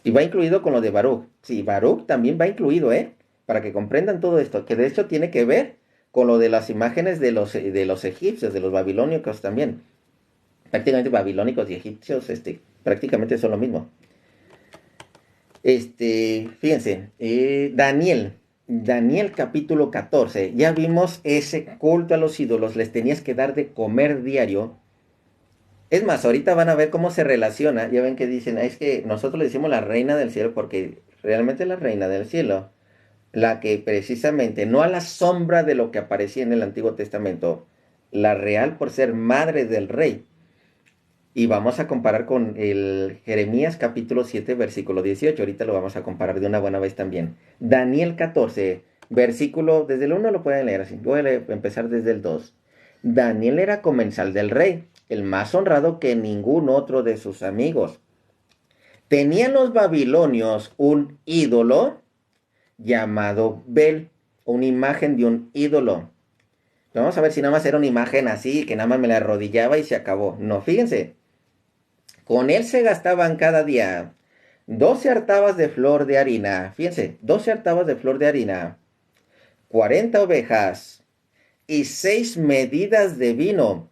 Y va incluido con lo de Baruch. Sí, Baruch también va incluido, ¿eh? Para que comprendan todo esto, que de hecho tiene que ver con lo de las imágenes de los egipcios, de los babilónicos también. Prácticamente babilónicos y egipcios, prácticamente son lo mismo. Fíjense, Daniel capítulo 14, ya vimos ese culto a los ídolos, les tenías que dar de comer diario. Es más, ahorita van a ver cómo se relaciona, ya ven que dicen, es que nosotros le decimos la reina del cielo porque realmente la reina del cielo, la que precisamente, no a la sombra de lo que aparecía en el Antiguo Testamento, la real por ser madre del rey. Y vamos a comparar con el Jeremías capítulo 7, versículo 18. Ahorita lo vamos a comparar de una buena vez también. Daniel 14, versículo, desde el 1 lo pueden leer así. Voy a empezar desde el 2. Daniel era comensal del rey, el más honrado que ningún otro de sus amigos. Tenían los babilonios un ídolo llamado Bel, una imagen de un ídolo. Vamos a ver si nada más era una imagen así, que nada más me la arrodillaba y se acabó. No, fíjense. Con él se gastaban cada día 12 artabas de flor de harina. Fíjense, 12 artabas de flor de harina, 40 ovejas y 6 medidas de vino.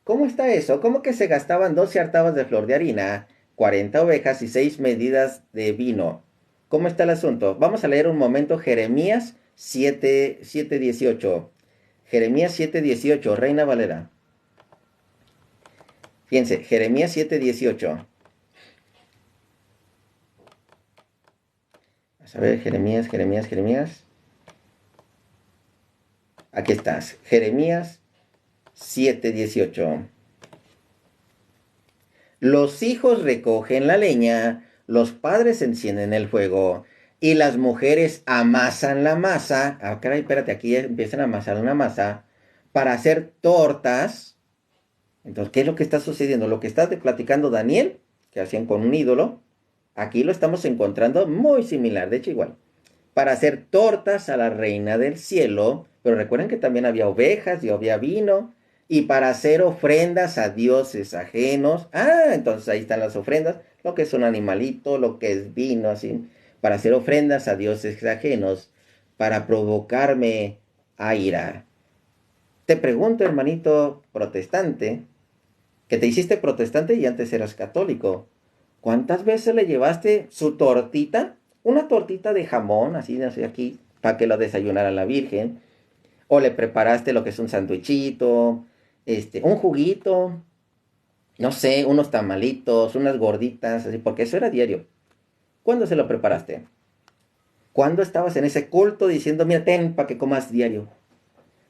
¿Cómo está eso? ¿Cómo que se gastaban 12 artabas de flor de harina, 40 ovejas y 6 medidas de vino? ¿Cómo está el asunto? Vamos a leer un momento Jeremías 7:18. Jeremías 7:18, Reina Valera. Fíjense, Jeremías 7:18. Vamos a ver, Jeremías. Aquí estás, Jeremías 7:18. Los hijos recogen la leña, los padres encienden el fuego y las mujeres amasan la masa. Ah, caray, espérate, aquí empiezan a amasar una masa para hacer tortas. Entonces, ¿qué es lo que está sucediendo? Lo que está platicando Daniel, que hacían con un ídolo, aquí lo estamos encontrando muy similar, de hecho igual. Para hacer tortas a la reina del cielo, pero recuerden que también había ovejas y había vino, y para hacer ofrendas a dioses ajenos. Ah, entonces ahí están las ofrendas, lo que es un animalito, lo que es vino, así, para hacer ofrendas a dioses ajenos, para provocarme a ira. Te pregunto, hermanito protestante, que te hiciste protestante y antes eras católico, ¿cuántas veces le llevaste su tortita? Una tortita de jamón, así, no sé, aquí, para que lo desayunara la Virgen. O le preparaste lo que es un sandwichito, un juguito, no sé, unos tamalitos, unas gorditas, así, porque eso era diario. ¿Cuándo se lo preparaste? ¿Cuándo estabas en ese culto diciendo, mira, ten para que comas diario?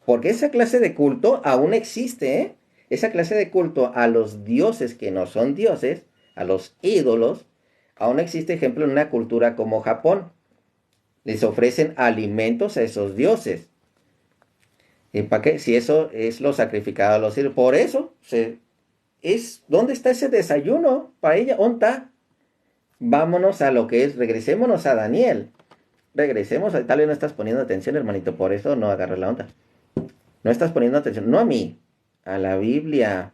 Porque esa clase de culto aún existe, ¿eh? Esa clase de culto a los dioses que no son dioses, a los ídolos, aún existe ejemplo en una cultura como Japón. Les ofrecen alimentos a esos dioses. ¿Y para qué? Si eso es lo sacrificado a los ídolos. Por eso, ¿dónde está ese desayuno para ella? ¿Dónde está? Vámonos a lo que es, regresémonos a Daniel. Tal vez no estás poniendo atención, hermanito, por eso no agarras la onda. No estás poniendo atención, no a mí, a la Biblia.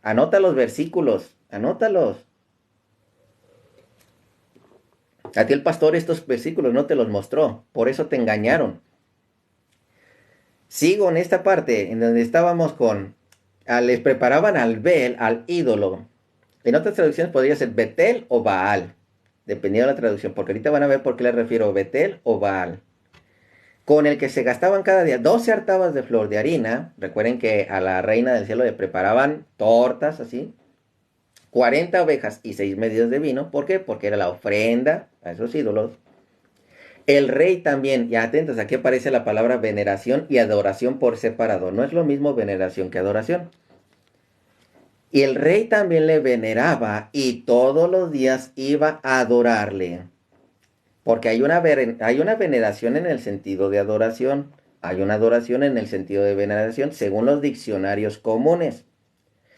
Anota los versículos, anótalos. A ti el pastor estos versículos no te los mostró, por eso te engañaron. Sigo en esta parte en donde estábamos les preparaban al Bel, al ídolo. En otras traducciones podría ser Betel o Baal, dependiendo de la traducción, porque ahorita van a ver por qué le refiero Betel o Baal. Con el que se gastaban cada día 12 artabas de flor de harina. Recuerden que a la reina del cielo le preparaban tortas así. 40 ovejas y 6 medidas de vino. ¿Por qué? Porque era la ofrenda a esos ídolos. El rey también, y atentos, aquí aparece la palabra veneración y adoración por separado. No es lo mismo veneración que adoración. Y el rey también le veneraba y todos los días iba a adorarle. Porque hay una veneración en el sentido de adoración. Hay una adoración en el sentido de veneración, según los diccionarios comunes.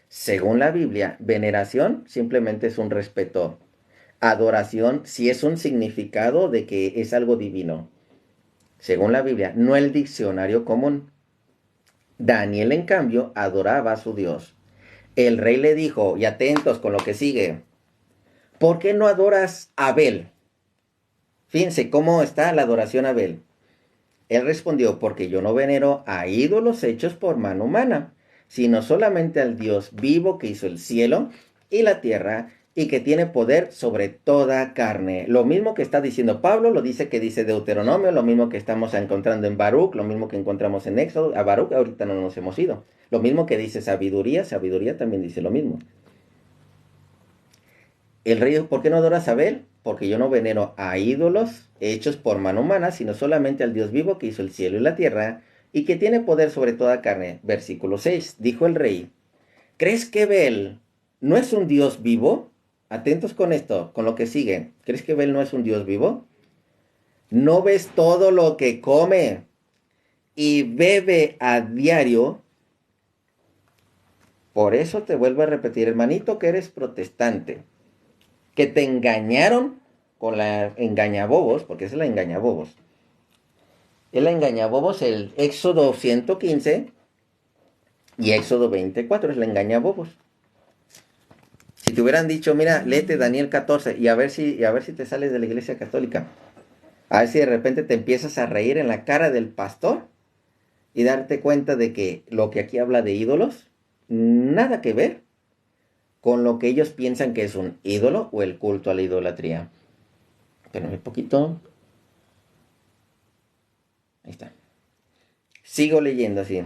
Según la Biblia, veneración simplemente es un respeto. Adoración sí es un significado de que es algo divino. según la Biblia, no el diccionario común. Daniel, en cambio, adoraba a su Dios. El rey le dijo, y atentos con lo que sigue, ¿por qué no adoras a Abel? Fíjense cómo está la adoración a Abel. Él respondió, porque yo no venero a ídolos hechos por mano humana, sino solamente al Dios vivo que hizo el cielo y la tierra y que tiene poder sobre toda carne. Lo mismo que está diciendo Pablo, lo dice que dice Deuteronomio, lo mismo que estamos encontrando en Baruch, lo mismo que encontramos en Éxodo. A Baruch ahorita no nos hemos ido. Lo mismo que dice sabiduría, sabiduría también dice lo mismo. El rey dijo, ¿por qué no adoras a Abel? Porque yo no venero a ídolos hechos por mano humana, sino solamente al Dios vivo que hizo el cielo y la tierra y que tiene poder sobre toda carne. Versículo 6. Dijo el rey, ¿crees que Abel no es un Dios vivo? Atentos con esto, con lo que sigue. ¿Crees que Abel no es un Dios vivo? ¿No ves todo lo que come y bebe a diario? Por eso te vuelvo a repetir, hermanito, que eres protestante, que te engañaron con la engañabobos, porque esa es la engañabobos. Es la engañabobos el Éxodo 115 y Éxodo 24, es la engañabobos. Si te hubieran dicho, mira, léete Daniel 14 y a ver si te sales de la iglesia católica. A ver si de repente te empiezas a reír en la cara del pastor y darte cuenta de que lo que aquí habla de ídolos, nada que ver con lo que ellos piensan que es un ídolo o el culto a la idolatría. Pero un poquito. Ahí está. Sigo leyendo así.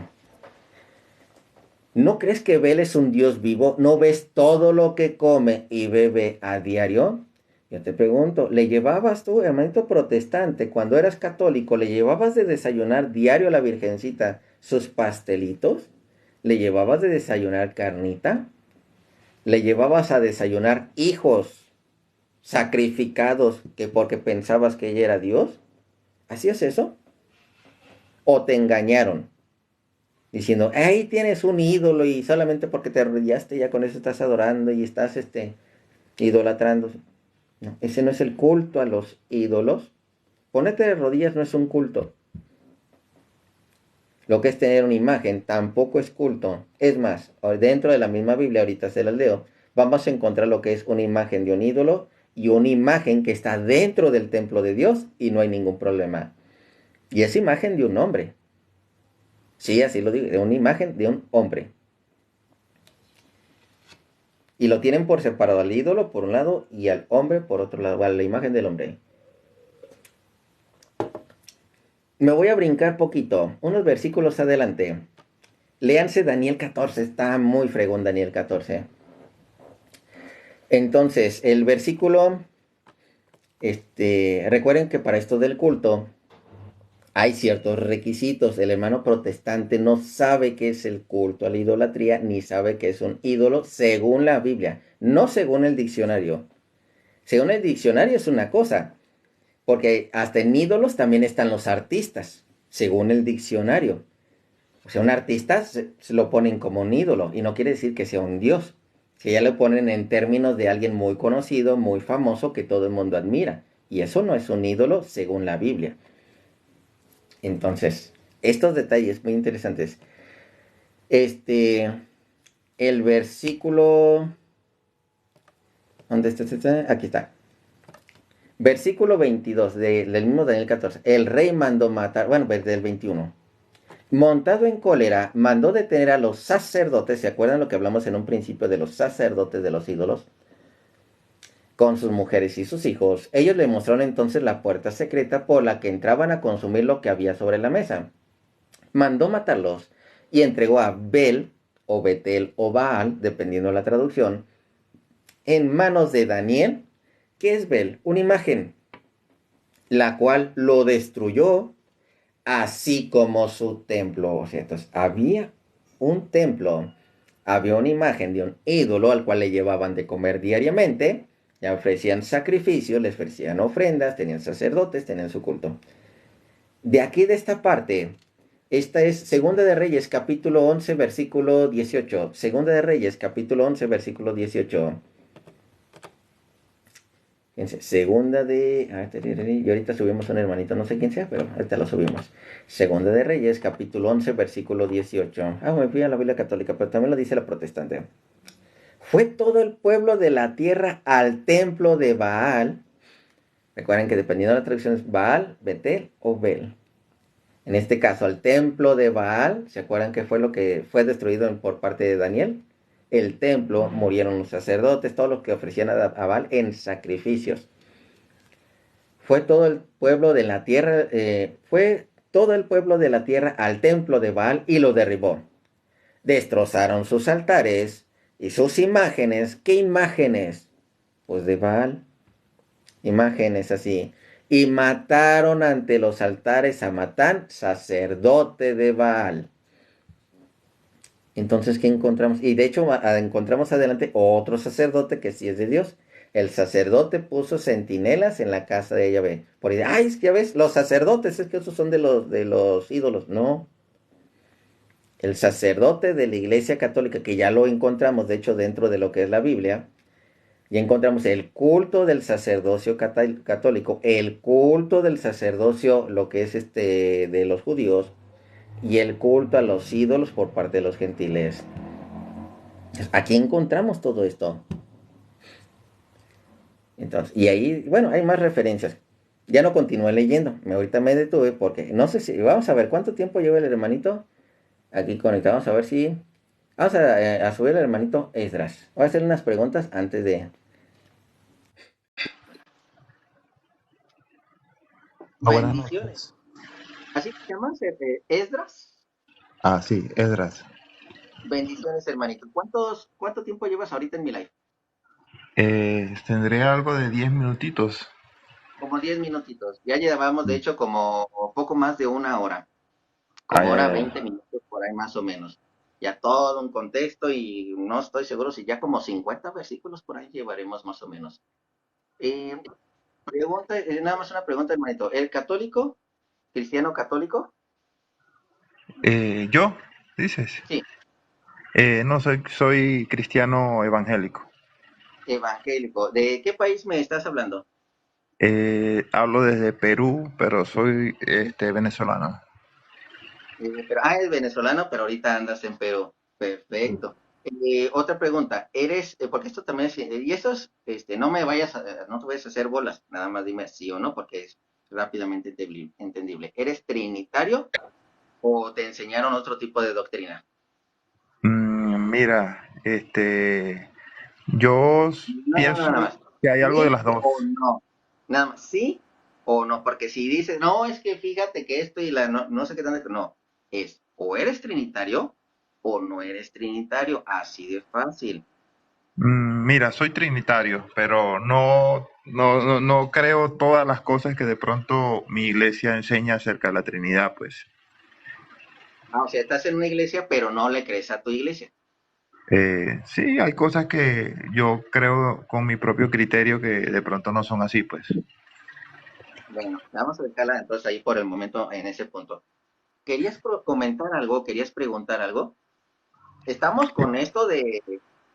¿No crees que Abel es un Dios vivo? ¿No ves todo lo que come y bebe a diario? Yo te pregunto, ¿le llevabas tú, hermanito protestante, cuando eras católico, le llevabas de desayunar diario a la Virgencita sus pastelitos? ¿Le llevabas de desayunar carnita? ¿Le llevabas a desayunar hijos sacrificados que porque pensabas que ella era Dios? ¿Hacías eso? ¿O te engañaron? Diciendo, ahí tienes un ídolo y solamente porque te arrodillaste ya con eso estás adorando y estás idolatrando. No, ese no es el culto a los ídolos. Ponerte de rodillas no es un culto. Lo que es tener una imagen tampoco es culto. Es más, dentro de la misma Biblia, ahorita se las leo, vamos a encontrar lo que es una imagen de un ídolo y una imagen que está dentro del templo de Dios y no hay ningún problema. Y es imagen de un hombre. Sí, así lo digo, de una imagen de un hombre. Y lo tienen por separado al ídolo por un lado y al hombre por otro lado, a la imagen del hombre. Me voy a brincar poquito, unos versículos adelante. Léanse Daniel 14, está muy fregón Daniel 14. Entonces, el versículo, recuerden que para esto del culto hay ciertos requisitos. El hermano protestante no sabe qué es el culto a la idolatría, ni sabe qué es un ídolo según la Biblia, no según el diccionario. Según el diccionario es una cosa, porque hasta en ídolos también están los artistas, según el diccionario. O sea, un artista se lo ponen como un ídolo y no quiere decir que sea un dios, que ya lo ponen en términos de alguien muy conocido, muy famoso, que todo el mundo admira. Y eso no es un ídolo según la Biblia. Entonces, estos detalles muy interesantes. El versículo... ¿Dónde está? Aquí está. Versículo 22 del mismo Daniel 14. El rey mandó matar, bueno, desde el 21. Montado en cólera, mandó detener a los sacerdotes. ¿Se acuerdan lo que hablamos en un principio de los sacerdotes de los ídolos? Con sus mujeres y sus hijos. Ellos le mostraron entonces la puerta secreta por la que entraban a consumir lo que había sobre la mesa. Mandó matarlos y entregó a Bel, o Betel, o Baal, dependiendo de la traducción, en manos de Daniel, que es Bel, una imagen, la cual lo destruyó, así como su templo. O sea, entonces había un templo, había una imagen de un ídolo al cual le llevaban de comer diariamente, le ofrecían sacrificios, les ofrecían ofrendas, tenían sacerdotes, tenían su culto. De aquí, de esta parte, esta es Segunda de Reyes, capítulo 11, versículo 18. Segunda de Reyes, capítulo 11, versículo 18. Fíjense, segunda de... Y ahorita subimos un hermanito, no sé quién sea, pero ahorita lo subimos. Segunda de Reyes, capítulo 11, versículo 18. Me fui a la Biblia católica, pero también lo dice la protestante. Fue todo el pueblo de la tierra al templo de Baal. Recuerden que dependiendo de la traducción es Baal, Betel o Bel. En este caso, al templo de Baal, ¿se acuerdan que fue lo que fue destruido por parte de Daniel? El templo, murieron los sacerdotes, todos los que ofrecían a Baal en sacrificios. Fue todo el pueblo de la tierra, fue todo el pueblo de la tierra al templo de Baal y lo derribó. Destrozaron sus altares y sus imágenes. ¿Qué imágenes? Pues de Baal, imágenes así. Y mataron ante los altares a Matán, sacerdote de Baal. Entonces, ¿qué encontramos? Y de hecho, encontramos adelante otro sacerdote que sí es de Dios. El sacerdote puso centinelas en la casa de Yahvé. Por ahí, ay, es que ya ves, los sacerdotes, es que esos son de los ídolos. No. El sacerdote de la Iglesia Católica, que ya lo encontramos, de hecho, dentro de lo que es la Biblia, ya encontramos el culto del sacerdocio católico, el culto del sacerdocio, lo que es de los judíos, y el culto a los ídolos por parte de los gentiles. Aquí encontramos todo esto. Entonces, y ahí, bueno, hay más referencias. Ya no continué leyendo. Ahorita me detuve porque no sé si. Vamos a ver cuánto tiempo lleva el hermanito aquí conectado. Vamos a ver si. Vamos a subir el hermanito Esdras. Voy a hacer unas preguntas antes de. Buenas Bendiciones. noches. ¿Así te llamas? Esdras. Ah, sí, Esdras. Bendiciones, hermanito. ¿Cuánto tiempo llevas ahorita en mi live? Tendré algo de 10 minutitos. Como 10 minutitos. Ya llevamos, de Mm. hecho, como poco más de una hora. Como Ay, ay, hora ay. 20 minutos por ahí más o menos. Ya todo un contexto y no estoy seguro si ya como 50 versículos por ahí llevaremos más o menos. Eh, pregunta, nada más una pregunta, hermanito. ¿El católico, cristiano católico? ¿Yo? ¿Dices? Sí, No, soy cristiano evangélico. evangélico. ¿De qué país me estás hablando? Hablo desde Perú, pero soy venezolano. Es venezolano, pero ahorita andas en Perú. Perfecto. Otra pregunta, porque esto también es, y esto es, no te vayas a hacer bolas, nada más dime sí o no, porque es rápidamente entendible. ¿Eres trinitario o te enseñaron otro tipo de doctrina? Mira, yo No, no, pienso nada más. que hay algo de ¿Sí las o dos. no? Nada más, ¿sí o no? Porque si dices, no, es que fíjate que esto y no sé qué tanto, no. Es o eres trinitario o no eres trinitario, así de fácil. Mira, soy trinitario, pero no creo todas las cosas que de pronto mi iglesia enseña acerca de la Trinidad, pues. O sea, estás en una iglesia, pero no le crees a tu iglesia. Sí, hay cosas que yo creo con mi propio criterio que de pronto no son así, pues. Bueno, vamos a dejarla entonces ahí por el momento en ese punto. ¿Querías comentar algo? ¿Querías preguntar algo? Estamos con esto de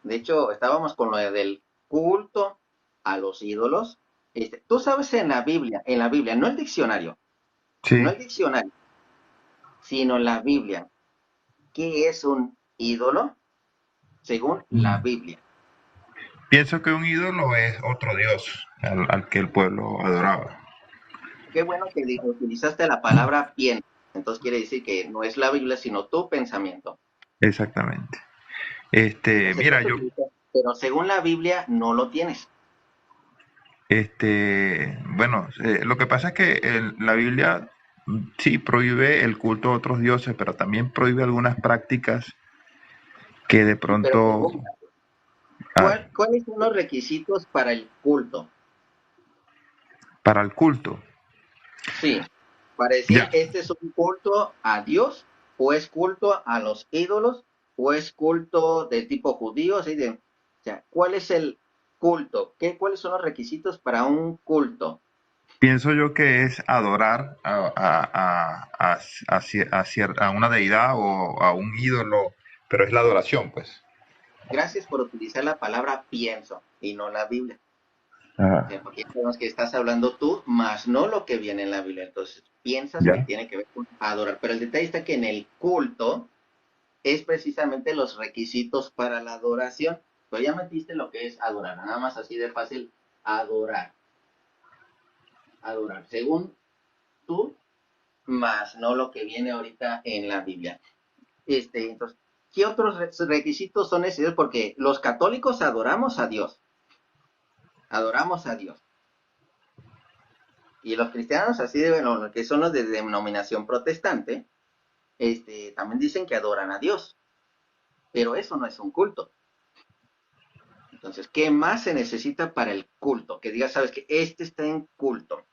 hecho, estábamos con lo del culto a los ídolos. Tú sabes en la Biblia, no Sí, el diccionario, sino la Biblia, ¿qué es un ídolo? Según la Biblia. pienso que un ídolo es otro dios al que el pueblo adoraba. Qué bueno que utilizaste la palabra pienso. Entonces quiere decir que no es la Biblia, sino tu pensamiento. Exactamente. Entonces, Mira, eso utiliza, pero según la Biblia no lo tienes. bueno, lo que pasa es que la Biblia sí prohíbe el culto a otros dioses, pero también prohíbe algunas prácticas que de Pero pronto, pregunta, ah, ¿cuáles son los requisitos para el culto? para el culto. Sí, para decir, Ya, este es un culto a Dios, o es culto a los ídolos, o es culto de tipo judío, así de, o sea, ¿cuál es el culto? ¿Cuáles son los requisitos para un culto? pienso yo que es adorar a una deidad o a un ídolo, pero es la adoración, pues. Gracias por utilizar la palabra pienso y no la Biblia. Ajá. Porque ya sabemos que estás hablando tú, más no lo que viene en la Biblia. Entonces piensas que Ya. tiene que ver con adorar. Pero el detalle está que en el culto es precisamente los requisitos para la adoración. Pero ya metiste lo que es adorar, nada más así de fácil, adorar, adorar, según tú, más no lo que viene ahorita en la Biblia. Entonces, ¿qué otros requisitos son necesarios? Porque los católicos adoramos a Dios. Y los cristianos, así de, bueno, que son los de denominación protestante, también dicen que adoran a Dios, pero eso no es un culto. Entonces, ¿qué más se necesita para el culto? Que digas, sabes que este está en culto.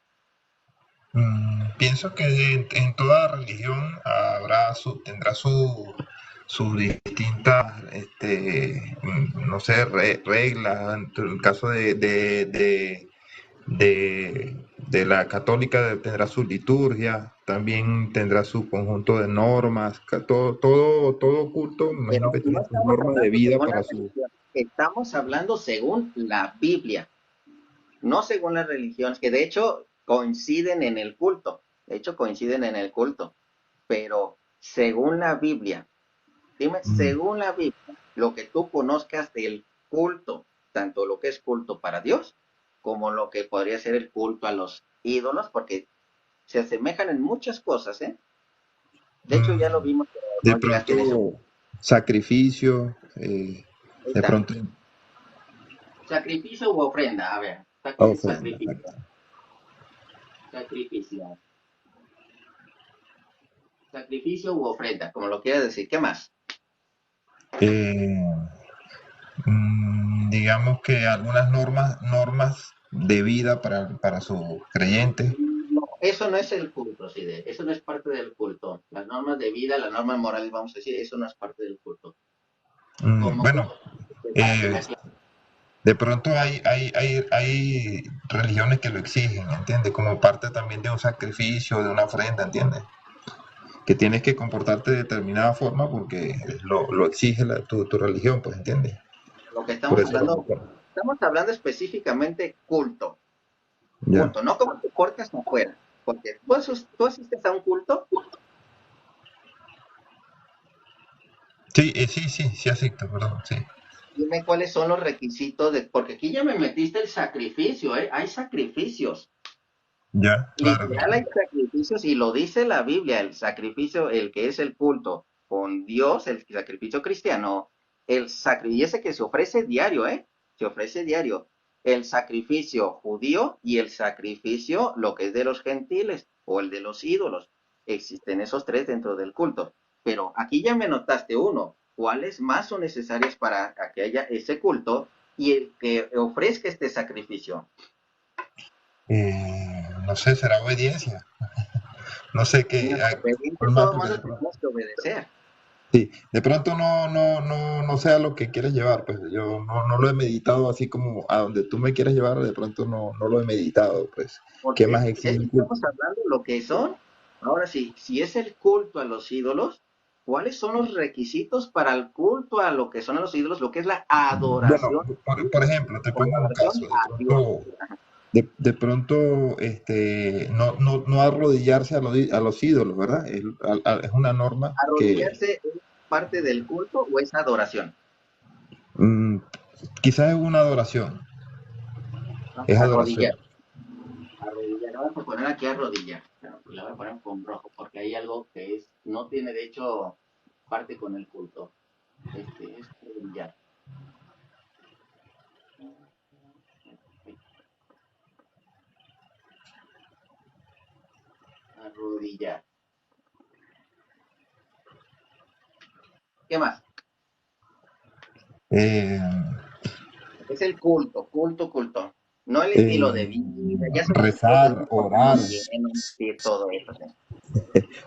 Pienso que en toda religión tendrá sus distintas, no sé, reglas. En el caso de la católica tendrá su liturgia, también tendrá su conjunto de normas. Todo culto, me imagino Pero que no tiene sus estamos normas de hablando vida según la para su... religión, estamos hablando según la Biblia, no según las religiones, que de hecho coinciden en el culto, de hecho coinciden en el culto, pero según la Biblia, dime, Mm, según la Biblia, lo que tú conozcas del culto, tanto lo que es culto para Dios, como lo que podría ser el culto a los ídolos, porque se asemejan en muchas cosas, ¿eh? De hecho, ya lo mm, vimos, pero de no llegaste en eso. pronto sacrificio, Ahí de está. pronto Sacrificio u ofrenda, a ver, ofrenda. sacrificio, sacrificio, sacrificio u ofrenda, como lo quieras decir. ¿Qué más? Eh, digamos que algunas normas de vida para sus creyentes. No, eso no es el culto, sí, eso no es parte del culto. Las normas de vida, las normas morales, vamos a decir, eso no es parte del culto. Como que, Bueno, para que me eh, aclare. de pronto hay religiones que lo exigen, ¿entiendes? Como parte también de un sacrificio, de una ofrenda, ¿entiendes? Que tienes que comportarte de determinada forma porque lo exige tu religión, pues, ¿entiendes? Lo que Por eso lo menciona. estamos hablando específicamente culto, Ya. culto, no como te portas afuera. Porque tú asistes a un culto. Sí, sí acepto, perdón, sí. Dime cuáles son los requisitos porque aquí ya me metiste el sacrificio, ¿eh? Hay sacrificios. Ya, claro, Literal claro. hay sacrificios y lo dice la Biblia, el sacrificio, el que es el culto con Dios, el sacrificio cristiano, el sacrificio ese que se ofrece diario, ¿eh? Se ofrece diario. El sacrificio judío y el sacrificio, lo que es de los gentiles o el de los ídolos. Existen esos tres dentro del culto. Pero aquí ya me notaste uno. ¿Cuáles más son necesarios para que haya ese culto y el que ofrezca este sacrificio? No sé, será obediencia. No sé qué, No, obediente cuál más, todo el porque mundo tenemos que obedecer. sí, de pronto no sea lo que quieres llevar, pues yo no lo he meditado así como a donde tú me quieres llevar, de pronto no lo he meditado, pues. ¿Qué más Porque exige es que el culto? estamos hablando lo que son. Ahora sí, si es el culto a los ídolos, ¿cuáles son los requisitos para el culto a lo que son los ídolos? Lo que es la Bueno, adoración, por ejemplo, te o la pongo un adoración caso, a Dios. de pronto, no arrodillarse a los ídolos, ¿verdad? Es una norma que ¿Arrodillarse es parte del culto o es adoración? mm, quizás es una adoración, ¿No? es adoración. Arrodillar. Arrodillar. Vamos a poner aquí arrodillar. Bueno, pues la voy a poner con rojo porque hay algo que no tiene de hecho parte con el culto. Es arrodillar. Arrodillar. ¿Qué más? Eh, Es el culto, culto, culto. No el estilo eh, de vida. Ya sabes que todos rezar, tenemos por qué no llenos y todo eso. ¿Sí?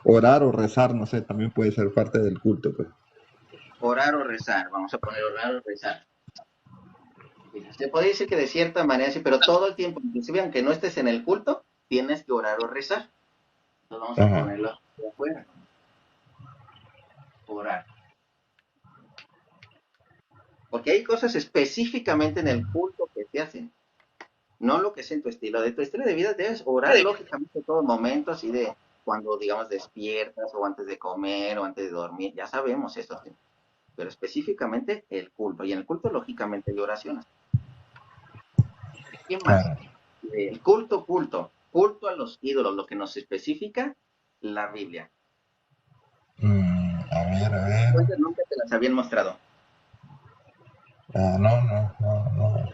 orar o rezar, no sé, también puede ser parte del culto, pues. Orar o rezar. Vamos a poner orar o rezar. Se puede decir que de cierta manera sí, pero todo el tiempo, inclusive aunque no estés en el culto, tienes que orar o rezar. Entonces vamos a Ajá. ponerlo de afuera. Orar. Porque hay cosas específicamente en el culto que se hacen. no lo que es en tu estilo. De tu estilo de vida debes orar lógicamente en todo momento, así de cuando, digamos, despiertas o antes de comer o antes de dormir, ya sabemos eso, sí. Pero específicamente el culto. Y en el culto, lógicamente, hay oraciones. ¿Qué más? Claro. El culto, culto. Culto a los ídolos, lo que nos especifica la Biblia. A ver, a ver. Entonces nunca te las habían mostrado. Ah, no, no, no, no.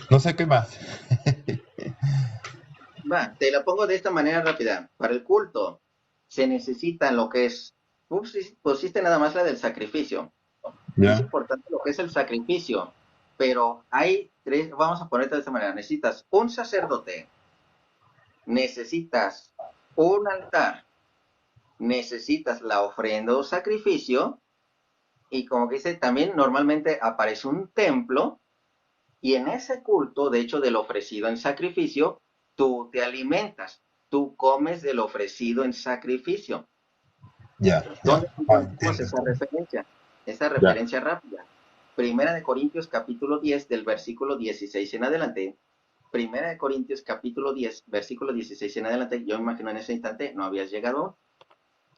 No sé qué más. Va, te la pongo de esta manera rápida. Para el culto se necesita lo que es, pusiste nada más la del sacrificio. Es Ya, importante lo que es el sacrificio, pero hay tres, vamos a ponerte de esta manera. Necesitas un sacerdote, necesitas un altar, necesitas la ofrenda o sacrificio, y como que dice, también normalmente aparece un templo, y en ese culto, de hecho, del ofrecido en sacrificio, tú te alimentas, tú comes del ofrecido en sacrificio. ya, ya. ¿Dónde Ah, encontramos entiendo, esa entiendo. referencia? Esa Ya, referencia rápida. Primera de Corintios capítulo 10 del versículo 16 en adelante. Primera de Corintios capítulo 10 versículo 16 en adelante. Yo me imagino en ese instante no habías llegado.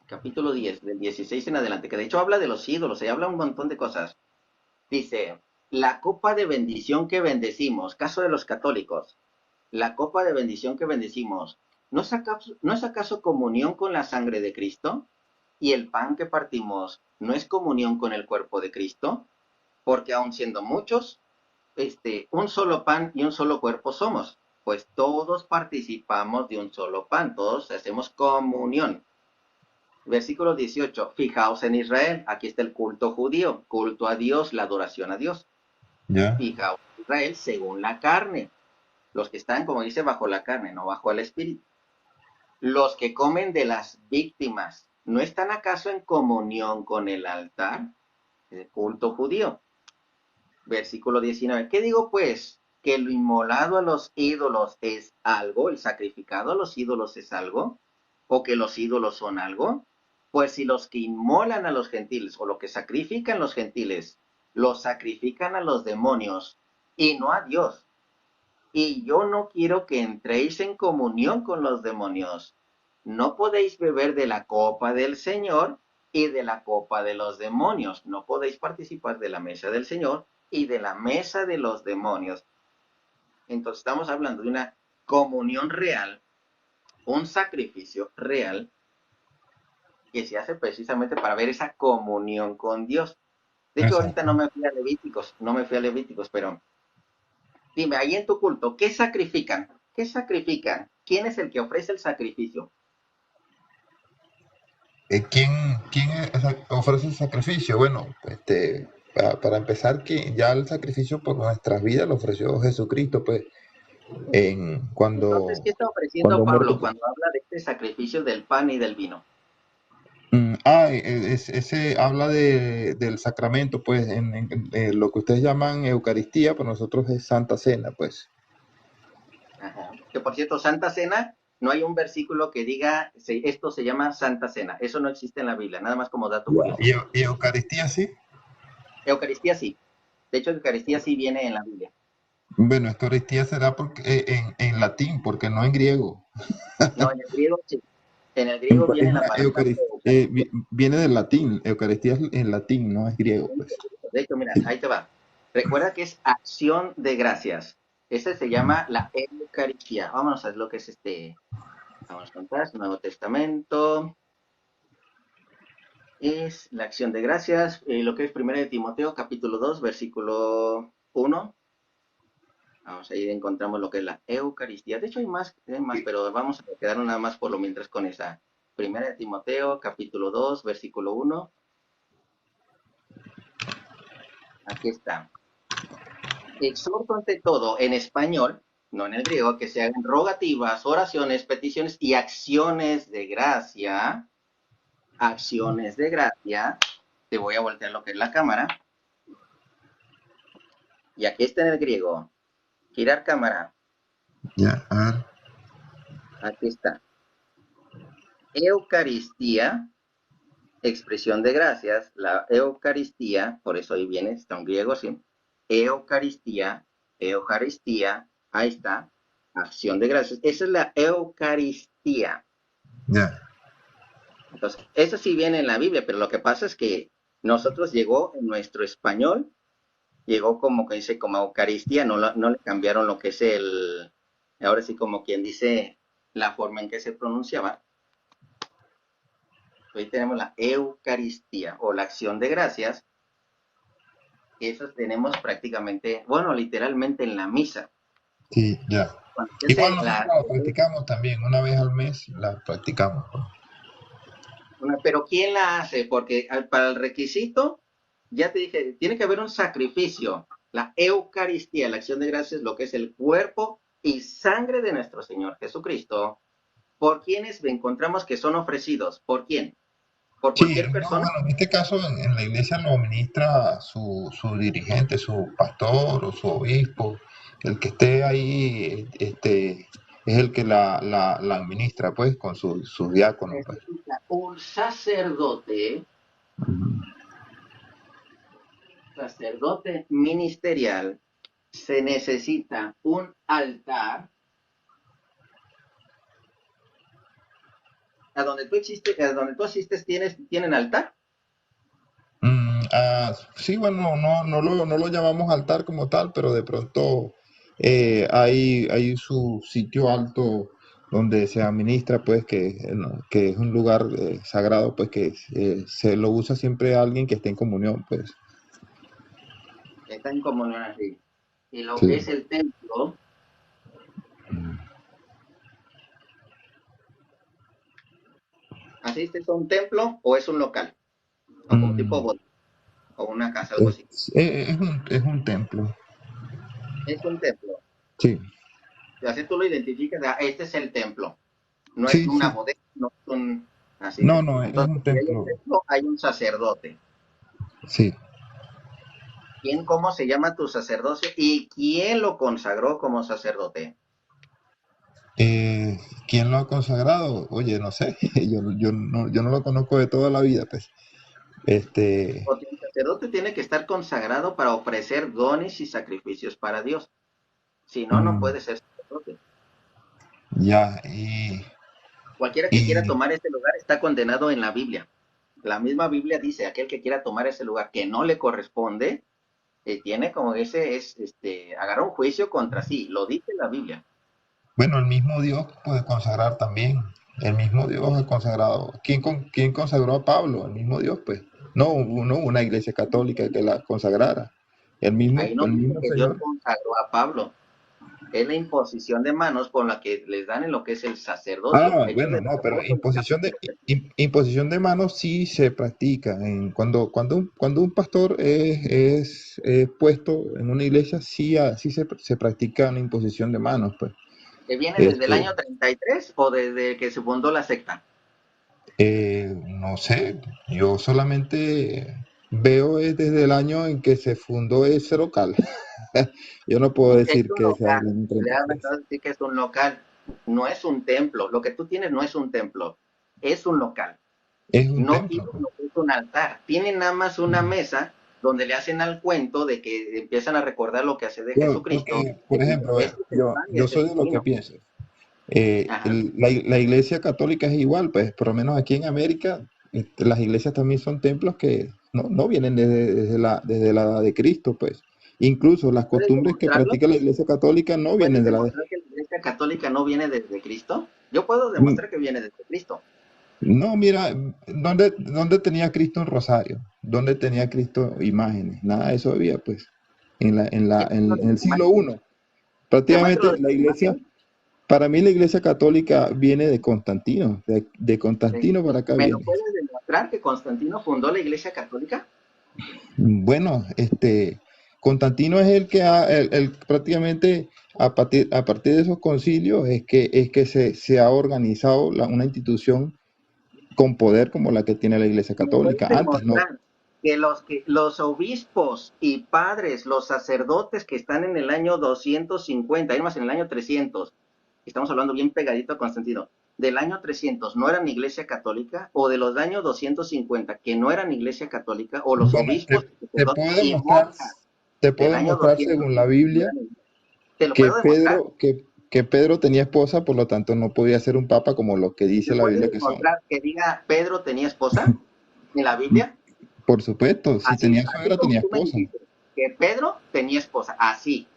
Capítulo 10 del 16 en adelante, que de hecho habla de los ídolos y habla un montón de cosas. Dice, la copa de bendición que bendecimos, caso de los católicos, la copa de bendición que bendecimos, no es acaso comunión con la sangre de Cristo? ¿Y el pan que partimos no es comunión con el cuerpo de Cristo? Porque aun siendo muchos, un solo pan y un solo cuerpo somos, pues todos participamos de un solo pan, todos hacemos comunión. Versículo 18, fijaos en Israel, aquí está el culto judío, culto a Dios, la adoración a Dios. ya, Fijaos en Israel según la carne, los que están, como dice, bajo la carne, no bajo el espíritu. Los que comen de las víctimas, ¿no están acaso en comunión con el altar? El culto judío. Versículo 19. ¿Qué digo pues? ¿Que lo inmolado a los ídolos es algo? ¿El sacrificado a los ídolos es algo? ¿O que los ídolos son algo? Pues si los que inmolan a los gentiles o lo que sacrifican los gentiles, los sacrifican a los demonios y no a Dios, y yo no quiero que entréis en comunión con los demonios. No podéis beber de la copa del Señor y de la copa de los demonios. No podéis participar de la mesa del Señor y de la mesa de los demonios. Entonces estamos hablando de una comunión real, un sacrificio real que se hace precisamente para ver esa comunión con Dios. De hecho, ahorita no exacto. me fui a Levíticos, no me fui a Levíticos, pero dime, ahí en tu culto, ¿qué sacrifican? ¿Qué sacrifican? ¿Quién es el que ofrece el sacrificio? ¿Quién, ofrece el sacrificio? Bueno, para empezar, que ya el sacrificio por nuestras vidas lo ofreció Jesucristo, pues, Entonces, ¿qué está ofreciendo cuando muerto. Pablo cuando habla de este sacrificio del pan y del vino? Ese habla del sacramento, pues, lo que ustedes llaman Eucaristía, para nosotros es Santa Cena, pues. Ajá. Que por cierto, Santa Cena, no hay un versículo que diga esto se llama Santa Cena. Eso no existe en la Biblia, nada más como dato Ya. curioso. Y Eucaristía sí. Eucaristía sí. De hecho, Eucaristía sí viene en la Biblia. Bueno, Eucaristía será porque, en latín, porque no en griego. No, en el griego sí. En el griego viene la palabra Eucaristía. Viene del latín. Eucaristía es en latín, no es griego, pues. De hecho, mira, ahí te va. Recuerda que es acción de gracias. Ese se llama la Eucaristía. Vámonos a ver lo que es vamos a contar, Nuevo Testamento. Es la acción de gracias, lo que es 1 de Timoteo, capítulo 2 versículo 1. Vamos, ahí encontramos lo que es la Eucaristía. De hecho, hay más, pero vamos a quedarnos nada más por lo mientras con esa. 1 de Timoteo, capítulo 2 versículo 1. Aquí está. Exhorto ante todo en español, no en el griego, que se hagan rogativas, oraciones, peticiones y acciones de gracia. Acciones de gracia. Te voy a voltear lo que es la cámara. Y aquí está en el griego. Girar cámara. Ya, a ver. Aquí está. Eucaristía, expresión de gracias. La Eucaristía, por eso ahí viene, está en griego, sí. Eucaristía, Eucaristía. Ahí está, acción de gracias. Esa es la Eucaristía. Ya. Entonces, eso sí viene en la Biblia, pero lo que pasa es que nosotros llegó en nuestro español, llegó como que dice como Eucaristía, no le cambiaron lo que es ahora sí como quien dice la forma en que se pronunciaba. Hoy tenemos la Eucaristía o la acción de gracias, que eso tenemos prácticamente, bueno, literalmente en la misa. Sí, ya. Cuando se Igual hace nosotros la practicamos también, una vez al mes la practicamos, pues. pero ¿quién la hace? Porque para el requisito, ya te dije, tiene que haber un sacrificio. La Eucaristía, la acción de gracias, lo que es el cuerpo y sangre de nuestro Señor Jesucristo. ¿Por quienes encontramos que son ofrecidos? ¿Por quién? ¿Por Sí, cualquier no, persona? bueno, en este caso en la iglesia lo administra su dirigente, su pastor o su obispo, el que esté ahí, es el que la administra, pues, con sus diáconos, pues. Necesita un sacerdote, sacerdote ministerial, se necesita un altar. A donde tú asistes, ¿tienen altar? Sí, bueno, no lo llamamos altar como tal, pero de pronto hay su sitio alto donde se administra, pues, no, que es un lugar sagrado, pues, que se lo usa siempre alguien que esté en comunión, pues. Está en comunión así. Y lo que Sí. es el templo, ¿asistes a un templo o es un local? O como tipo Mm, bodega o una casa, algo así. es un templo, Es un templo. sí, Y así tú lo identificas, este es el templo. No es sí, una sí. bodega, no es un... Así. No, no, es Entonces, un si hay un templo, templo, hay un sacerdote. sí. ¿Quién, cómo se llama tu sacerdocio y quién lo consagró como sacerdote? Eh, ¿Quién lo ha consagrado? Oye, no sé, yo no lo conozco de toda la vida, pues. Este, Porque el sacerdote tiene que estar consagrado para ofrecer dones y sacrificios para Dios. Si no, no mm, puede ser sacerdote. ya, y, Cualquiera que quiera y, tomar ese lugar está condenado en la Biblia. La misma Biblia dice, aquel que quiera tomar ese lugar que no le corresponde, tiene como agarra un juicio contra sí. Lo dice la Biblia. bueno, el mismo Dios puede consagrar también. El mismo Dios ha consagrado. ¿Quién consagró a Pablo? El mismo Dios, pues. No una iglesia católica que la consagrara. El mismo, Ahí no el dice mismo que Dios Señor. consagró a Pablo. Es la imposición de manos por la que les dan en lo que es el sacerdocio. Ah, Hechos bueno, de los no, pero Apóstoles, capítulo 3. imposición de manos sí se practica. Cuando un pastor es puesto en una iglesia, sí se practica una imposición de manos, pues. ¿Que viene desde el Este, año 33 o desde que se fundó la secta? no sé, yo solamente veo desde el año en que se fundó ese local. Yo no puedo Es decir un que sea local. el año Le han 33. acabado de decir que es un local. No es un templo. Lo que tú tienes no es un templo. Es un local. Es un No tiene templo, pues. lo que es un altar. Tienen nada más una mesa donde le hacen al cuento de que empiezan a recordar lo que hace de Bueno, Jesucristo. porque, por ejemplo, ve, Este es el yo, pan y yo este es soy el de lo que vino. pienso. Ajá. La iglesia católica es igual, pues por lo menos aquí en América, las iglesias también son templos que no vienen desde la edad de Cristo, pues. Incluso las ¿Puedes costumbres que demostrarlo? practica la iglesia católica no vienen ¿Puedes de la de... demostrar que la Iglesia Católica no viene desde Cristo? Yo puedo Mm, demostrar que viene desde Cristo. No, mira, ¿dónde tenía Cristo un rosario? ¿Dónde tenía Cristo imágenes? Nada de eso había, pues. ¿Quién hizo En las el siglo imágenes? I. Demuestra lo Prácticamente de la las iglesia, imágenes. para mí la iglesia católica viene de Constantino, de Sí. Constantino para acá ¿Me lo viene. puedes demostrar que Constantino fundó la Iglesia Católica? Bueno, Constantino es el que prácticamente a partir de esos concilios es que se ha organizado una institución con poder como la que tiene la iglesia ¿Me puedes católica. Antes no. demostrar que los obispos y padres, los sacerdotes que están en el año 250, además en el año 300, estamos hablando bien pegadito a Constantino, del año 300 no eran iglesia católica, o de los años 250 que no eran iglesia católica, o los Bueno, obispos te sacerdotes puedo y demostrar, monjas te puedo del año demostrar 200 según la que no Biblia, eran iglesia. Te lo que puedo demostrar. Pedro, que Pedro tenía esposa, por lo tanto no podía ser un papa como lo que dice ¿Te la puedes Biblia que son. demostrar que diga Pedro tenía esposa en la Biblia? Por supuesto, si Así, tenía así suegra, como tenía tú me esposa. dijiste, que Pedro tenía esposa, así.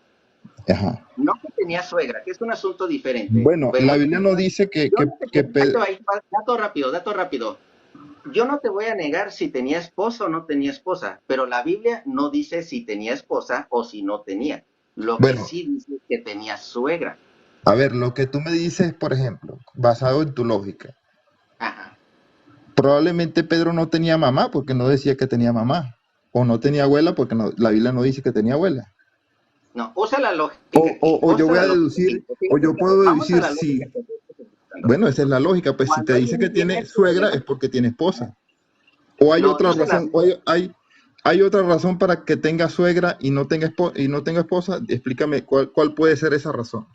Ajá. No que tenía suegra, que es un asunto diferente. Bueno, la Vemos, Biblia no dice yo no te ahí te va, dato rápido, dato rápido. Yo no te voy a negar si tenía esposa o no tenía esposa, pero la Biblia no dice si tenía esposa o si no tenía. Lo que bueno, sí dice es que tenía suegra. a ver, lo que tú me dices, por ejemplo, basado en tu lógica, Ajá. probablemente Pedro no tenía mamá porque no decía que tenía mamá, o no tenía abuela porque la Biblia no dice que tenía abuela. No, usa la lógica O, aquí, o yo usa voy la a lógica aquí. deducir, o Fíjate, yo puedo vamos a deducir la lógica si, que estoy utilizando. bueno, esa es la lógica, pues si te Cuando dice que alguien tiene tiene suegra suegra, es porque tiene esposa. O hay lo otra dice la razón, Biblia. hay otra razón para que tenga suegra y no tenga esposa. Explícame cuál puede ser esa razón.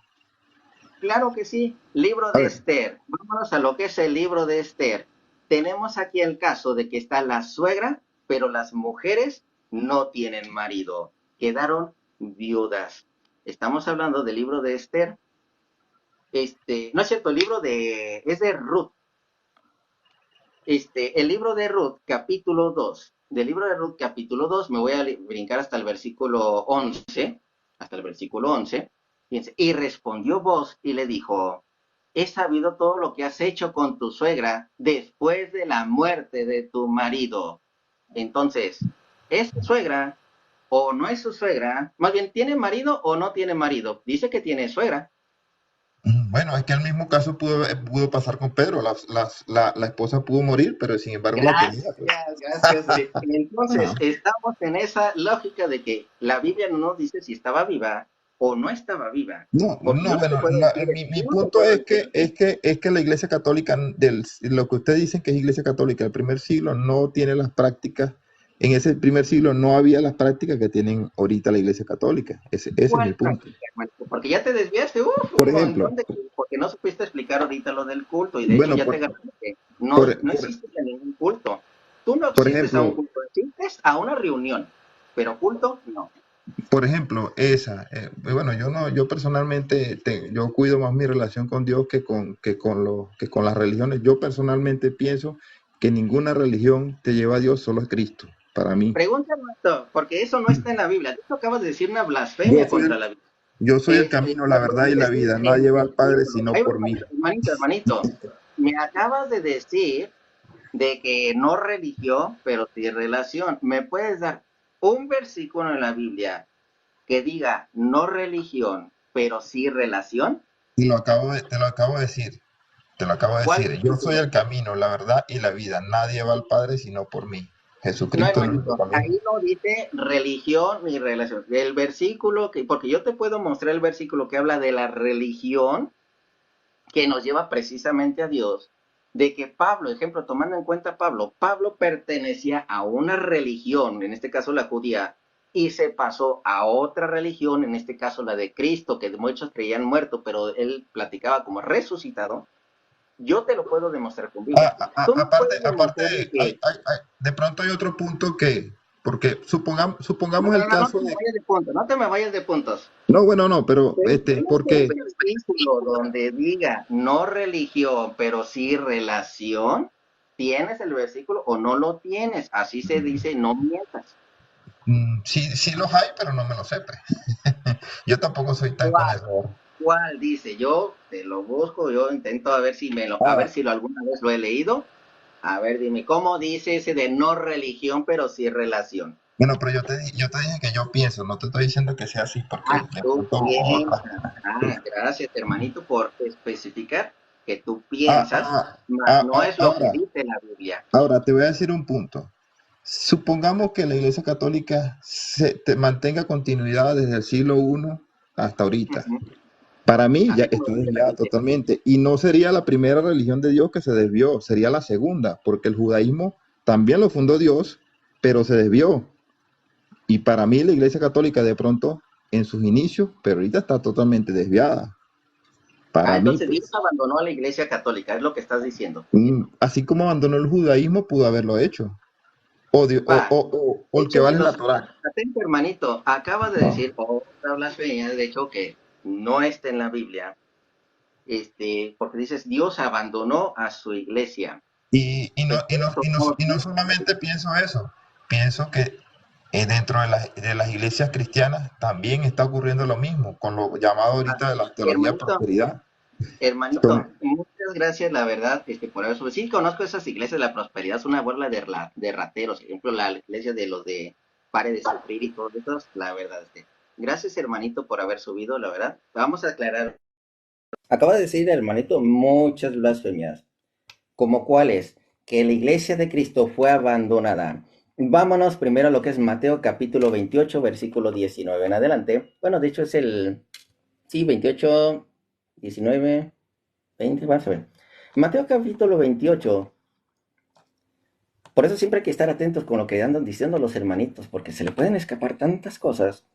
Claro que sí. Libro A de ver, Esther. Vámonos a lo que es el libro de Esther. Tenemos aquí el caso de que está la suegra, pero las mujeres no tienen marido. Quedaron viudas. Estamos hablando del libro de Esther. No es cierto, el libro es de Ruth. El libro de Ruth, capítulo 2. Del libro de Ruth, capítulo 2, me voy a brincar hasta el versículo 11. Hasta el versículo 11. Fíjense, y respondió vos y le dijo, he sabido todo lo que has hecho con tu suegra después de la muerte de tu marido. Entonces, ¿es su suegra o no es su suegra? Más bien, ¿tiene marido o no tiene marido? Dice que tiene suegra. bueno, es que el mismo caso pudo pasar con Pedro. La esposa pudo morir, pero sin embargo la tenía, pues. Gracias, gracias. Entonces, Ajá. estamos en esa lógica de que la Biblia no nos dice si estaba viva o no estaba viva. No, Porque no, yo no te bueno, puedo decir, mi yo no te punto puedo es decir que, a ti. es que la Iglesia Católica, lo que ustedes dicen que es Iglesia Católica del primer siglo, no tiene las prácticas, en ese primer siglo no había las prácticas que tienen ahorita la Iglesia Católica. Ese es mi ¿Cuál punto. práctica, hermano? Porque ya te desviaste, Por un ejemplo, montón de cosas, porque no supiste explicar ahorita lo del culto, y de hecho bueno, ya te ganaste que no, por, no por, existe a ningún culto. Tú no por asistes a un ejemplo, culto, asistes a una reunión, pero culto no. bueno, yo no, yo personalmente, yo cuido más mi relación con Dios que con las religiones. Yo personalmente pienso que ninguna religión te lleva a Dios, solo a Cristo, para mí. Pregúntame esto, porque eso no está en la Biblia. De hecho, acabas de decir una Yo blasfemia soy contra el, la Biblia. yo soy el camino, la Me verdad y puedes la decir vida. Nadie en va al Padre versículos. sino Ahí va, por mí. hermanito, hermanito, hermanito. Me acabas de decir de que no religión, pero sí relación. ¿Me puedes dar un versículo en la Biblia que diga no religión, pero sí relación? Te lo acabo de decir, te lo acabo de ¿Cuál decir. Yo soy versículo? el camino, la verdad y la vida. Nadie va al Padre sino por mí. No, Jesucristo es el único hermanito, camino. ahí no dice religión ni relación. El versículo que, porque yo te puedo mostrar el versículo que habla de la religión que nos lleva precisamente a Dios, de que Pablo, ejemplo, tomando en cuenta Pablo pertenecía a una religión, en este caso la judía, y se pasó a otra religión, en este caso la de Cristo, que muchos creían muerto, pero él platicaba como resucitado. Yo te lo puedo demostrar con Biblia. Tú me puedes Aparte, demostrar de que de pronto hay otro punto porque no, supongamos no, el no, no caso te me de, vayas de puntos, no te me vayas de puntos. no, bueno, no, pero ¿Tienes un porque, versículo donde diga no religión, pero sí relación? ¿Tienes el versículo o no lo tienes? Así se dice, no mientas. sí, sí los hay, pero no me los sé, pues. Yo tampoco soy tan ¿Cuál? conocedor. ¿Cuál dice? Yo te lo busco, yo intento a ver si a ver Ah, si lo alguna vez lo he leído. A ver, dime, ¿cómo dice ese de no religión, pero sí relación? bueno, pero yo te dije que yo pienso, no te estoy diciendo que sea así, porque Ah, de tú pronto otras. piensas. Ah, gracias, hermanito, por especificar que tú Ah, piensas, ah, mas no es lo que ahora, dice la Biblia. ahora te voy a decir un punto. Supongamos que la Iglesia Católica mantenga continuidad desde el siglo I hasta ahorita. Ujú. Para mí ya Así como está dice la desviada Biblia. totalmente. Y no sería la primera religión de Dios que se desvió, sería la segunda, porque el judaísmo también lo fundó Dios, pero se desvió. Y para mí la Iglesia Católica de pronto en sus inicios, pero ahorita está totalmente desviada. Ah, Para mí, entonces Dios pues, abandonó a la iglesia católica, es lo que estás diciendo. así como abandonó el judaísmo, pudo haberlo hecho. Va, O de el que hecho, vale es la Torá. atento hermanito, acaba de decir otra blasfemia, de hecho, que no está en la Biblia, porque dices, Dios abandonó a su iglesia. Y no, Pues y no, eso y no, no y no solamente pienso eso, pienso que dentro de las iglesias cristianas también está ocurriendo lo mismo, con lo llamado ahorita de la teología de hermanito, prosperidad. hermanito, muchas gracias, la verdad, por eso. Sí, conozco esas iglesias de la prosperidad, es una bola de rateros. Por ejemplo, la iglesia de los de Pare de Sufrir y todos esos, la verdad. Gracias, hermanito, por haber subido, la verdad. Vamos a aclarar. Acaba de decir, hermanito, muchas blasfemias. ¿Como cuáles? Que la iglesia de Cristo fue abandonada. Vámonos primero a lo que es Mateo capítulo 28, versículo 19 en adelante. Bueno, de hecho es el, sí, 28, 19, 20, vamos a ver. Mateo capítulo 28. Por eso siempre hay que estar atentos con lo que andan diciendo los hermanitos, porque se le pueden escapar tantas cosas.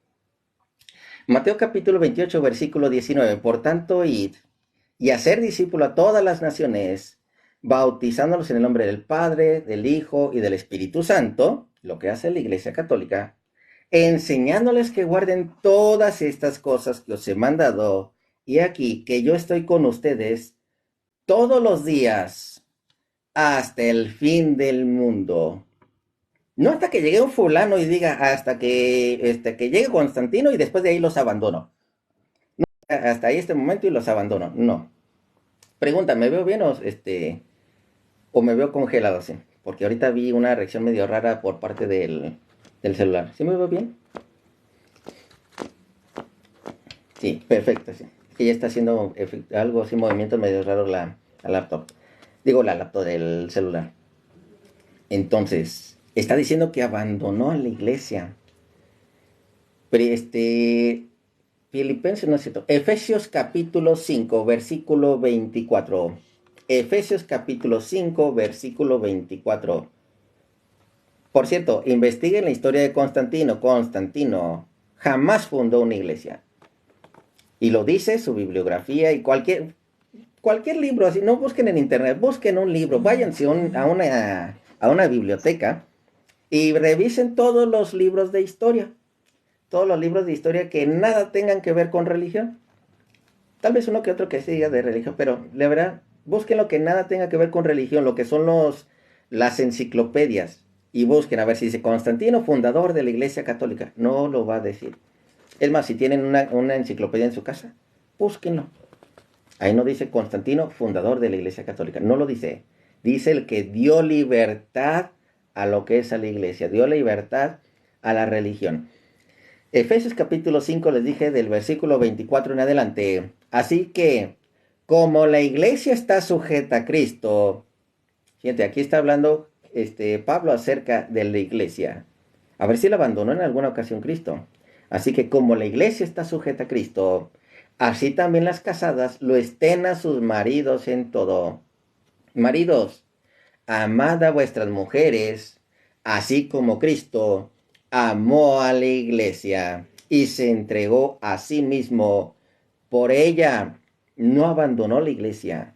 Mateo capítulo 28, versículo 19. Por tanto, id y hacer discípulo a todas las naciones, bautizándolos en el nombre del Padre, del Hijo y del Espíritu Santo, lo que hace la Iglesia Católica, enseñándoles que guarden todas estas cosas que os he mandado, y aquí que yo estoy con ustedes todos los días hasta el fin del mundo. No hasta que llegue un fulano y diga hasta que llegue Constantino y después de ahí los abandono. Hasta ahí este momento y los abandono. No. Pregunta, ¿me veo bien o me veo congelado así? Porque ahorita vi una reacción medio rara por parte del celular. ¿Sí me veo bien? Sí, perfecto, sí. Que ya está haciendo algo así, movimientos medio raros la laptop. Digo, la laptop del celular. Entonces, está diciendo que abandonó a la iglesia. Pero Filipenses, no es cierto. Efesios capítulo 5, versículo 24. Efesios capítulo 5, versículo 24. Por cierto, investiguen la historia de Constantino. Constantino jamás fundó una iglesia. Y lo dice su bibliografía y cualquier libro, así, no busquen en internet, busquen un libro, váyanse a una biblioteca y revisen todos los libros de historia. Todos los libros de historia que nada tengan que ver con religión. Tal vez uno que otro que siga de religión, pero la verdad, busquen lo que nada tenga que ver con religión, lo que son las enciclopedias. Y busquen a ver si dice Constantino, fundador de la Iglesia Católica. No lo va a decir. Es más, si tienen una enciclopedia en su casa, búsquenlo. Ahí no dice Constantino, fundador de la Iglesia Católica. No lo dice. Dice el que dio libertad a lo que es a la Iglesia. Dio libertad a la religión. Efesios capítulo 5 les dije del versículo 24 en adelante. Así que, como la iglesia está sujeta a Cristo, fíjate, aquí está hablando Pablo acerca de la iglesia. A ver si la abandonó en alguna ocasión Cristo. Así que como la iglesia está sujeta a Cristo, así también las casadas lo estén a sus maridos en todo. Maridos, amad a vuestras mujeres, así como Cristo amó a la iglesia y se entregó a sí mismo por ella. No abandonó la iglesia,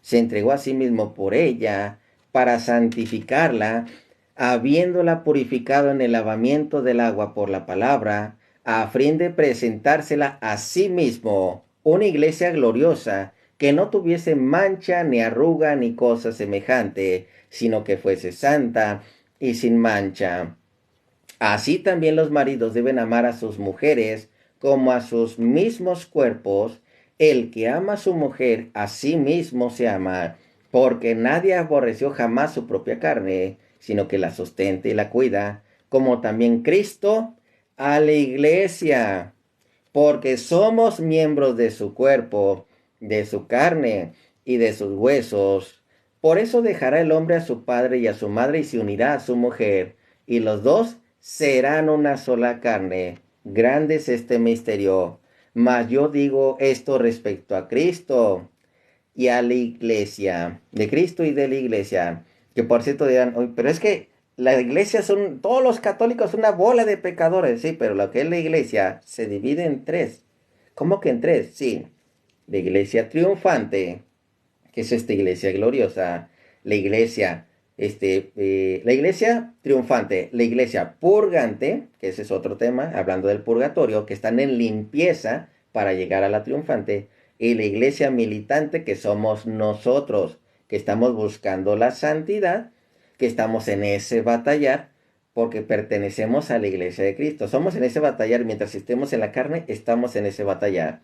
se entregó a sí mismo por ella para santificarla, habiéndola purificado en el lavamiento del agua por la palabra, a fin de presentársela a sí mismo, una iglesia gloriosa, que no tuviese mancha ni arruga ni cosa semejante, sino que fuese santa y sin mancha. Así también los maridos deben amar a sus mujeres como a sus mismos cuerpos. El que ama a su mujer, a sí mismo se ama, porque nadie aborreció jamás su propia carne, sino que la sustenta y la cuida, como también Cristo a la iglesia, porque somos miembros de su cuerpo, de su carne y de sus huesos. Por eso dejará el hombre a su padre y a su madre y se unirá a su mujer, y los dos serán una sola carne. Grande es este misterio. Mas yo digo esto respecto a Cristo y a la iglesia, de Cristo y de la iglesia, que por cierto dirán, "Oye, pero es que la iglesia son, todos los católicos son una bola de pecadores, sí, pero lo que es la iglesia se divide en tres. ¿Cómo que en tres? Sí, la iglesia triunfante, que es esta iglesia gloriosa, la iglesia triunfante, la iglesia purgante, que ese es otro tema, hablando del purgatorio, que están en limpieza, para llegar a la triunfante, y la iglesia militante que somos nosotros, que estamos buscando la santidad, que estamos en ese batallar, porque pertenecemos a la iglesia de Cristo. Somos en ese batallar, mientras estemos en la carne, estamos en ese batallar.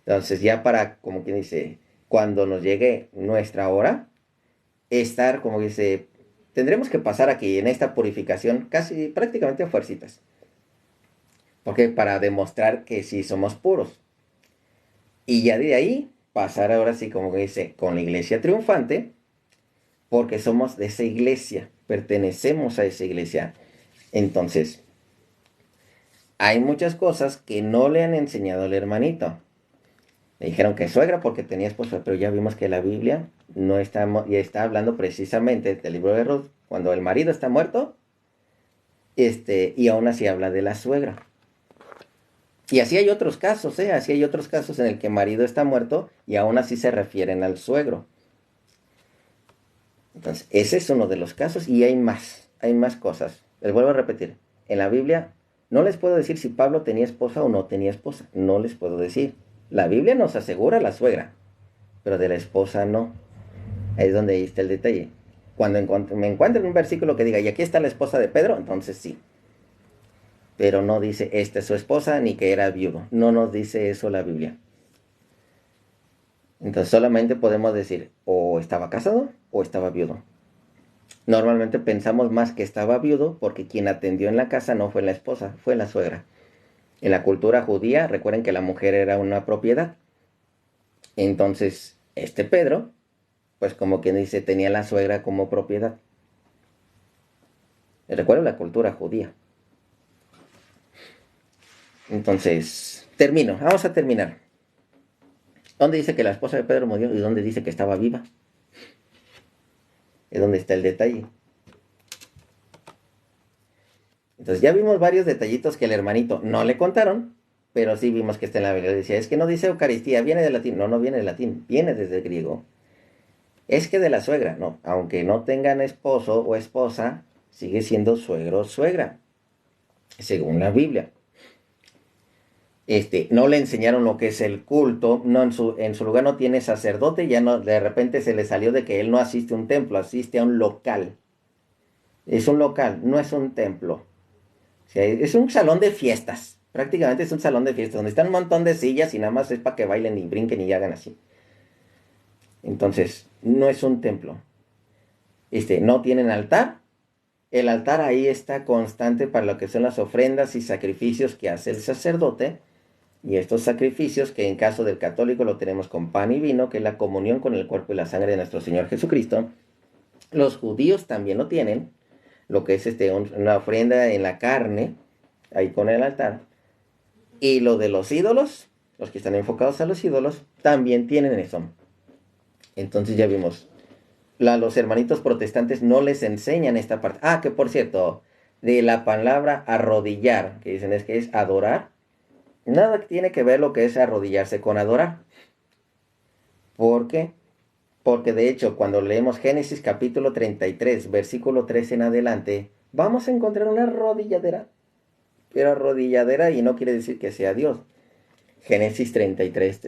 Entonces ya para, como quien dice, cuando nos llegue nuestra hora, estar, como dice, tendremos que pasar aquí en esta purificación casi prácticamente a fuercitas. Porque para demostrar que sí somos puros. Y ya de ahí pasar ahora sí, como dice, con la iglesia triunfante, porque somos de esa iglesia, pertenecemos a esa iglesia. Entonces, hay muchas cosas que no le han enseñado al hermanito. Le dijeron que suegra porque tenía esposa, pero ya vimos que la Biblia no está, ya está hablando precisamente del libro de Ruth, cuando el marido está muerto, y aún así habla de la suegra. Y así hay otros casos, así hay otros casos en el que el marido está muerto y aún así se refieren al suegro. Entonces, ese es uno de los casos y hay más cosas. Les vuelvo a repetir, en la Biblia no les puedo decir si Pablo tenía esposa o no tenía esposa, no les puedo decir. La Biblia nos asegura la suegra, pero de la esposa no. Ahí es donde está el detalle. Cuando me encuentro en un versículo que diga, y aquí está la esposa de Pedro, entonces sí. Pero no dice, esta es su esposa, ni que era viudo. No nos dice eso la Biblia. Entonces solamente podemos decir, o estaba casado o estaba viudo. Normalmente pensamos más que estaba viudo porque quien atendió en la casa no fue la esposa, fue la suegra. En la cultura judía, recuerden que la mujer era una propiedad. Entonces, Pedro, pues como quien dice, tenía la suegra como propiedad. Recuerden la cultura judía. Entonces, vamos a terminar. ¿Dónde dice que la esposa de Pedro murió y dónde dice que estaba viva? Es donde está el detalle. Entonces ya vimos varios detallitos que el hermanito no le contaron, pero sí vimos que está en la Biblia. Decía, es que no dice Eucaristía, viene del latín. No, no viene del latín, viene desde el griego. Es que de la suegra, no. Aunque no tengan esposo o esposa, sigue siendo suegro o suegra, según la Biblia. No le enseñaron lo que es el culto, no en su lugar no tiene sacerdote, ya no, de repente se le salió de que él no asiste a un templo, asiste a un local. Es un local, no es un templo. O sea, es un salón de fiestas, prácticamente es un salón de fiestas, donde están un montón de sillas y nada más es para que bailen y brinquen y hagan así. Entonces, no es un templo. No tienen altar. El altar ahí está constante para lo que son las ofrendas y sacrificios que hace el sacerdote. Y estos sacrificios, que en caso del católico lo tenemos con pan y vino, que es la comunión con el cuerpo y la sangre de nuestro Señor Jesucristo, los judíos también lo tienen, lo que es una ofrenda en la carne, ahí con el altar. Y lo de los ídolos, los que están enfocados a los ídolos, también tienen eso. Entonces ya vimos, los hermanitos protestantes no les enseñan esta parte. Ah, que por cierto, de la palabra arrodillar, que dicen es que es adorar, nada tiene que ver lo que es arrodillarse con adorar. ¿Por qué? Porque de hecho, cuando leemos Génesis capítulo 33, versículo 3 en adelante, vamos a encontrar una arrodilladera. Pero arrodilladera y no quiere decir que sea Dios. Génesis 33,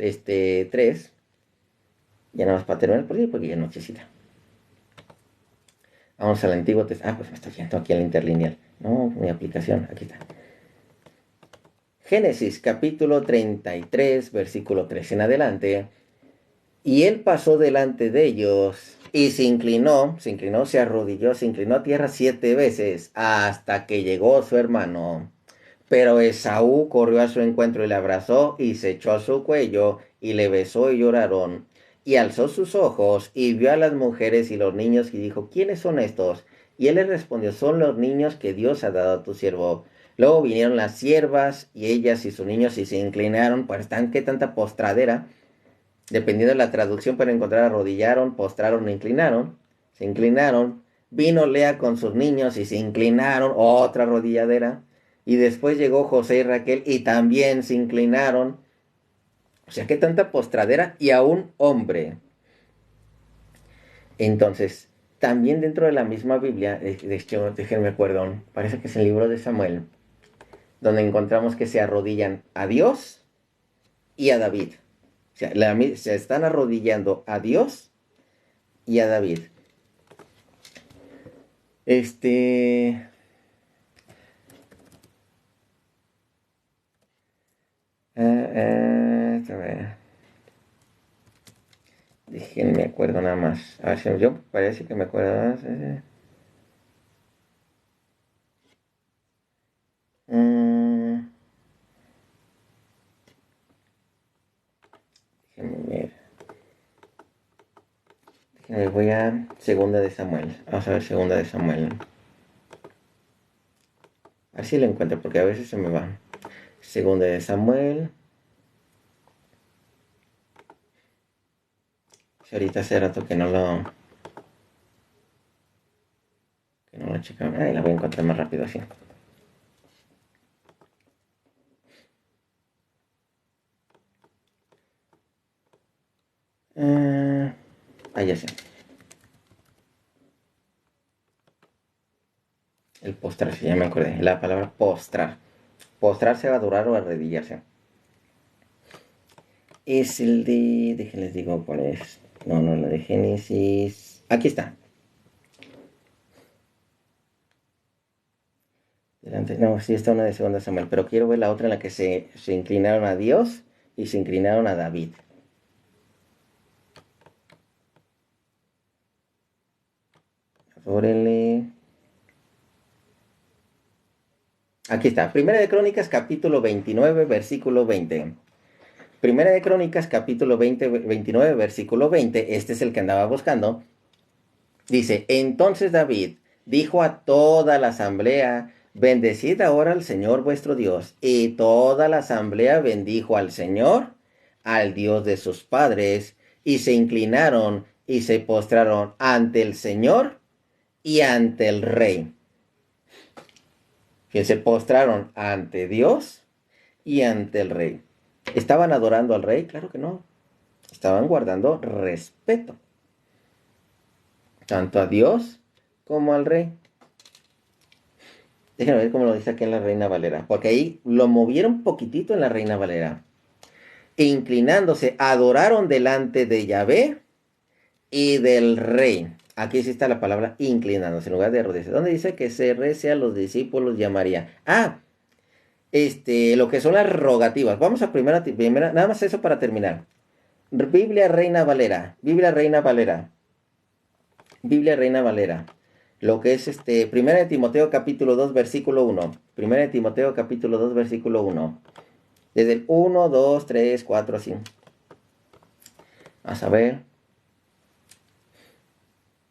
3. Ya nada más para terminar por ahí, porque ya nochecita. Vamos al Antiguo Testamento. Pues me estoy yendo aquí al interlineal. No, mi aplicación, aquí está. Génesis capítulo 33, versículo 3 en adelante. Y él pasó delante de ellos y se inclinó, se arrodilló, se inclinó a tierra 7 veces hasta que llegó su hermano. Pero Esaú corrió a su encuentro y le abrazó y se echó a su cuello y le besó y lloraron. Y alzó sus ojos y vio a las mujeres y los niños y dijo, ¿quiénes son estos? Y él le respondió, son los niños que Dios ha dado a tu siervo. Luego vinieron las siervas y ellas y sus niños y se inclinaron, pues qué tanta postradera. Dependiendo de la traducción para encontrar arrodillaron, postraron, inclinaron. Se inclinaron. Vino Lea con sus niños y se inclinaron. Otra arrodilladera. Y después llegó José y Raquel y también se inclinaron. O sea, qué tanta postradera y a un hombre. Entonces, también dentro de la misma Biblia, de hecho, déjenme perdón, parece que es el libro de Samuel, donde encontramos que se arrodillan a Dios y a David. O sea, se están arrodillando a Dios y a David. A ver. Déjenme acuerdo nada más. A ver si yo parece que me acuerdo más. Mm, déjenme ver. Voy a segunda de Samuel. Vamos a ver segunda de Samuel. A ver si lo encuentro porque a veces se me va. Segunda de Samuel. Si ahorita hace rato que no lo checaba. Ay, la voy a encontrar más rápido así. Ya sé. El postrarse, ya me acordé. La palabra postrar. Postrarse va a durar o arrodillarse. Es el de... Déjenles digo cuál es. No, la de Génesis. Aquí está. No, sí está una de segunda Samuel, pero quiero ver la otra en la que se inclinaron a Dios y se inclinaron a David. Órale. Aquí está. Primera de Crónicas, capítulo 29, versículo 20. Primera de Crónicas, capítulo 29, versículo 20. Este es el que andaba buscando. Dice, entonces David dijo a toda la asamblea, bendecid ahora al Señor vuestro Dios. Y toda la asamblea bendijo al Señor, al Dios de sus padres, y se inclinaron y se postraron ante el Señor y ante el rey. Que se postraron ante Dios y ante el rey. ¿Estaban adorando al rey? Claro que no. Estaban guardando respeto. Tanto a Dios como al rey. Déjenme ver cómo lo dice aquí en la Reina Valera. Porque ahí lo movieron poquitito en la Reina Valera. E inclinándose, adoraron delante de Yahvé y del rey. Aquí sí está la palabra inclinándose en lugar de arrodillarse. ¿Dónde dice que se rece a los discípulos y a María? Lo que son las rogativas. Vamos a primera, nada más eso para terminar. Biblia Reina Valera. Biblia Reina Valera. Biblia Reina Valera. Lo que es Primera de Timoteo capítulo 2 versículo 1. Primera de Timoteo capítulo 2 versículo 1. Desde el 1, 2, 3, 4, así. Vamos a ver.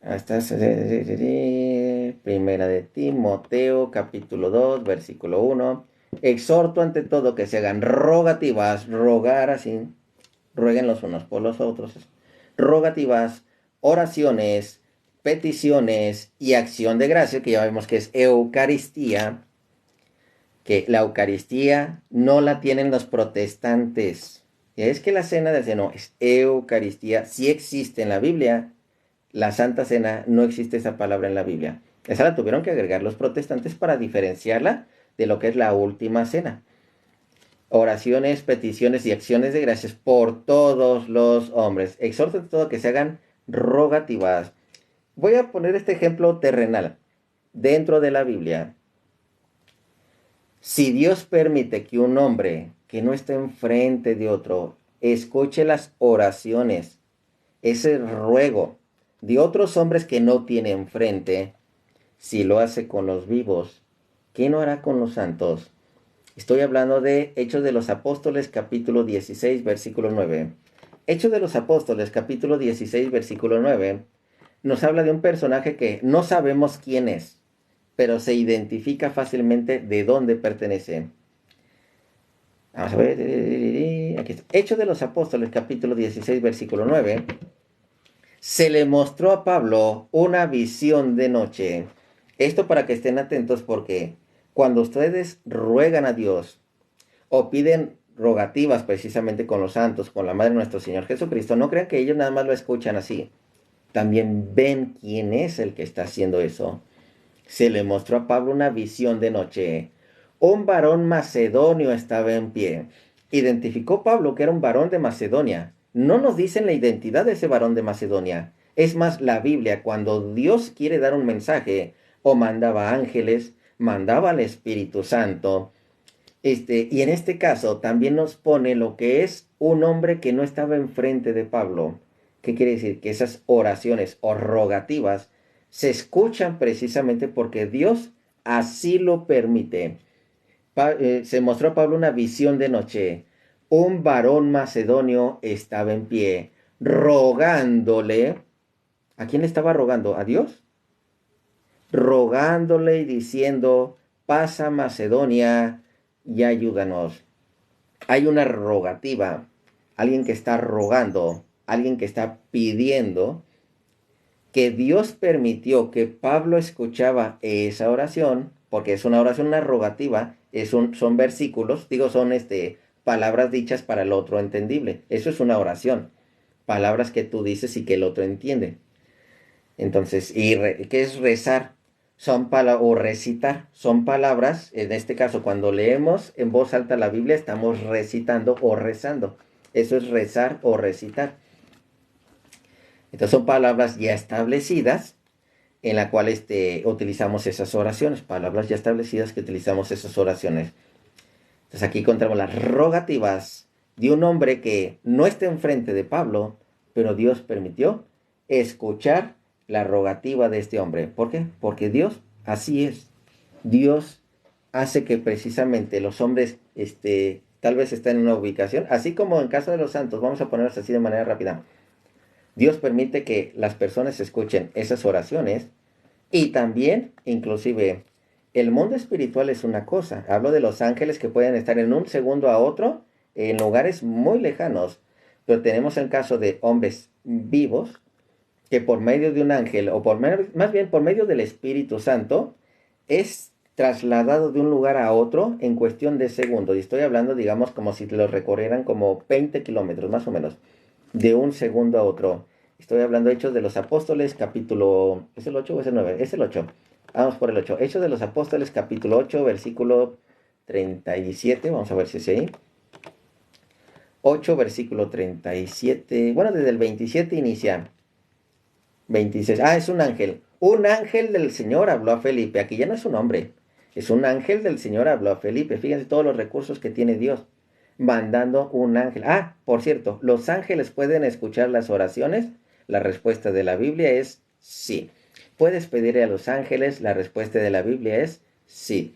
Hasta Primera de Timoteo capítulo 2 versículo 1. Exhorto ante todo que se hagan rogativas, rogar así, rueguen los unos por los otros, rogativas, oraciones, peticiones y acción de gracia, que ya vemos que es Eucaristía, que la Eucaristía no la tienen los protestantes. Es que la cena del Señor es Eucaristía, sí existe en la Biblia. La Santa Cena no existe esa palabra en la Biblia. Esa la tuvieron que agregar los protestantes para diferenciarla de lo que es la última cena. Oraciones, peticiones y acciones de gracias por todos los hombres. Exhorto a todo que se hagan rogativas. Voy a poner este ejemplo terrenal. Dentro de la Biblia, si Dios permite que un hombre que no esté enfrente de otro escuche las oraciones, ese ruego de otros hombres que no tiene enfrente, si lo hace con los vivos, ¿qué no hará con los santos? Estoy hablando de Hechos de los Apóstoles, capítulo 16, versículo 9. Hechos de los Apóstoles, capítulo 16, versículo 9, nos habla de un personaje que no sabemos quién es, pero se identifica fácilmente de dónde pertenece. Vamos a ver, aquí está. Hechos de los Apóstoles, capítulo 16, versículo 9. Se le mostró a Pablo una visión de noche. Esto para que estén atentos porque cuando ustedes ruegan a Dios o piden rogativas precisamente con los santos, con la Madre de nuestro Señor Jesucristo, no crean que ellos nada más lo escuchan así. También ven quién es el que está haciendo eso. Se le mostró a Pablo una visión de noche. Un varón macedonio estaba en pie, Identificó Pablo que era un varón de Macedonia. No nos dicen la identidad de ese varón de Macedonia. Es más, la Biblia, cuando Dios quiere dar un mensaje, o mandaba ángeles, mandaba al Espíritu Santo. Y en este caso también nos pone lo que es un hombre que no estaba enfrente de Pablo. ¿Qué quiere decir? Que esas oraciones o rogativas se escuchan precisamente porque Dios así lo permite. Se mostró a Pablo una visión de noche. Un varón macedonio estaba en pie, rogándole. ¿A quién le estaba rogando? ¿A Dios? Rogándole y diciendo, pasa Macedonia y ayúdanos. Hay una rogativa, alguien que está rogando, alguien que está pidiendo, que Dios permitió que Pablo escuchaba esa oración, porque es una oración, una rogativa, son versículos, digo, son palabras dichas para el otro entendible. Eso es una oración, palabras que tú dices y que el otro entiende. Entonces, ¿qué es rezar? Son palabras, o recitar, son palabras, en este caso, cuando leemos en voz alta la Biblia, estamos recitando o rezando. Eso es rezar o recitar. Entonces, son palabras ya establecidas en la cual utilizamos esas oraciones, palabras ya establecidas que utilizamos esas oraciones. Entonces, aquí encontramos las rogativas de un hombre que no está enfrente de Pablo, pero Dios permitió escuchar la rogativa de este hombre. ¿Por qué? Porque Dios así es. Dios hace que precisamente los hombres tal vez estén en una ubicación, así como en caso de los santos, vamos a ponerlos así de manera rápida. Dios permite que las personas escuchen esas oraciones y también, inclusive, el mundo espiritual es una cosa. Hablo de los ángeles que pueden estar en un segundo a otro en lugares muy lejanos, pero tenemos el caso de hombres vivos que por medio de un ángel, o más bien por medio del Espíritu Santo, es trasladado de un lugar a otro en cuestión de segundos. Y estoy hablando, digamos, como si lo recorrieran como 20 kilómetros, más o menos, de un segundo a otro. Estoy hablando de Hechos de los Apóstoles, capítulo... ¿Es el 8 o es el 9? Es el 8. Vamos por el 8. Hechos de los Apóstoles, capítulo 8, versículo 37. Vamos a ver si es ahí. 8, versículo 37. Bueno, desde el 27 inicia. 26. Ah, es un ángel. Un ángel del Señor habló a Felipe. Aquí ya no es un hombre. Es un ángel del Señor habló a Felipe. Fíjense todos los recursos que tiene Dios. Mandando un ángel. Ah, por cierto, ¿los ángeles pueden escuchar las oraciones? La respuesta de la Biblia es sí. ¿Puedes pedirle a los ángeles? La respuesta de la Biblia es sí.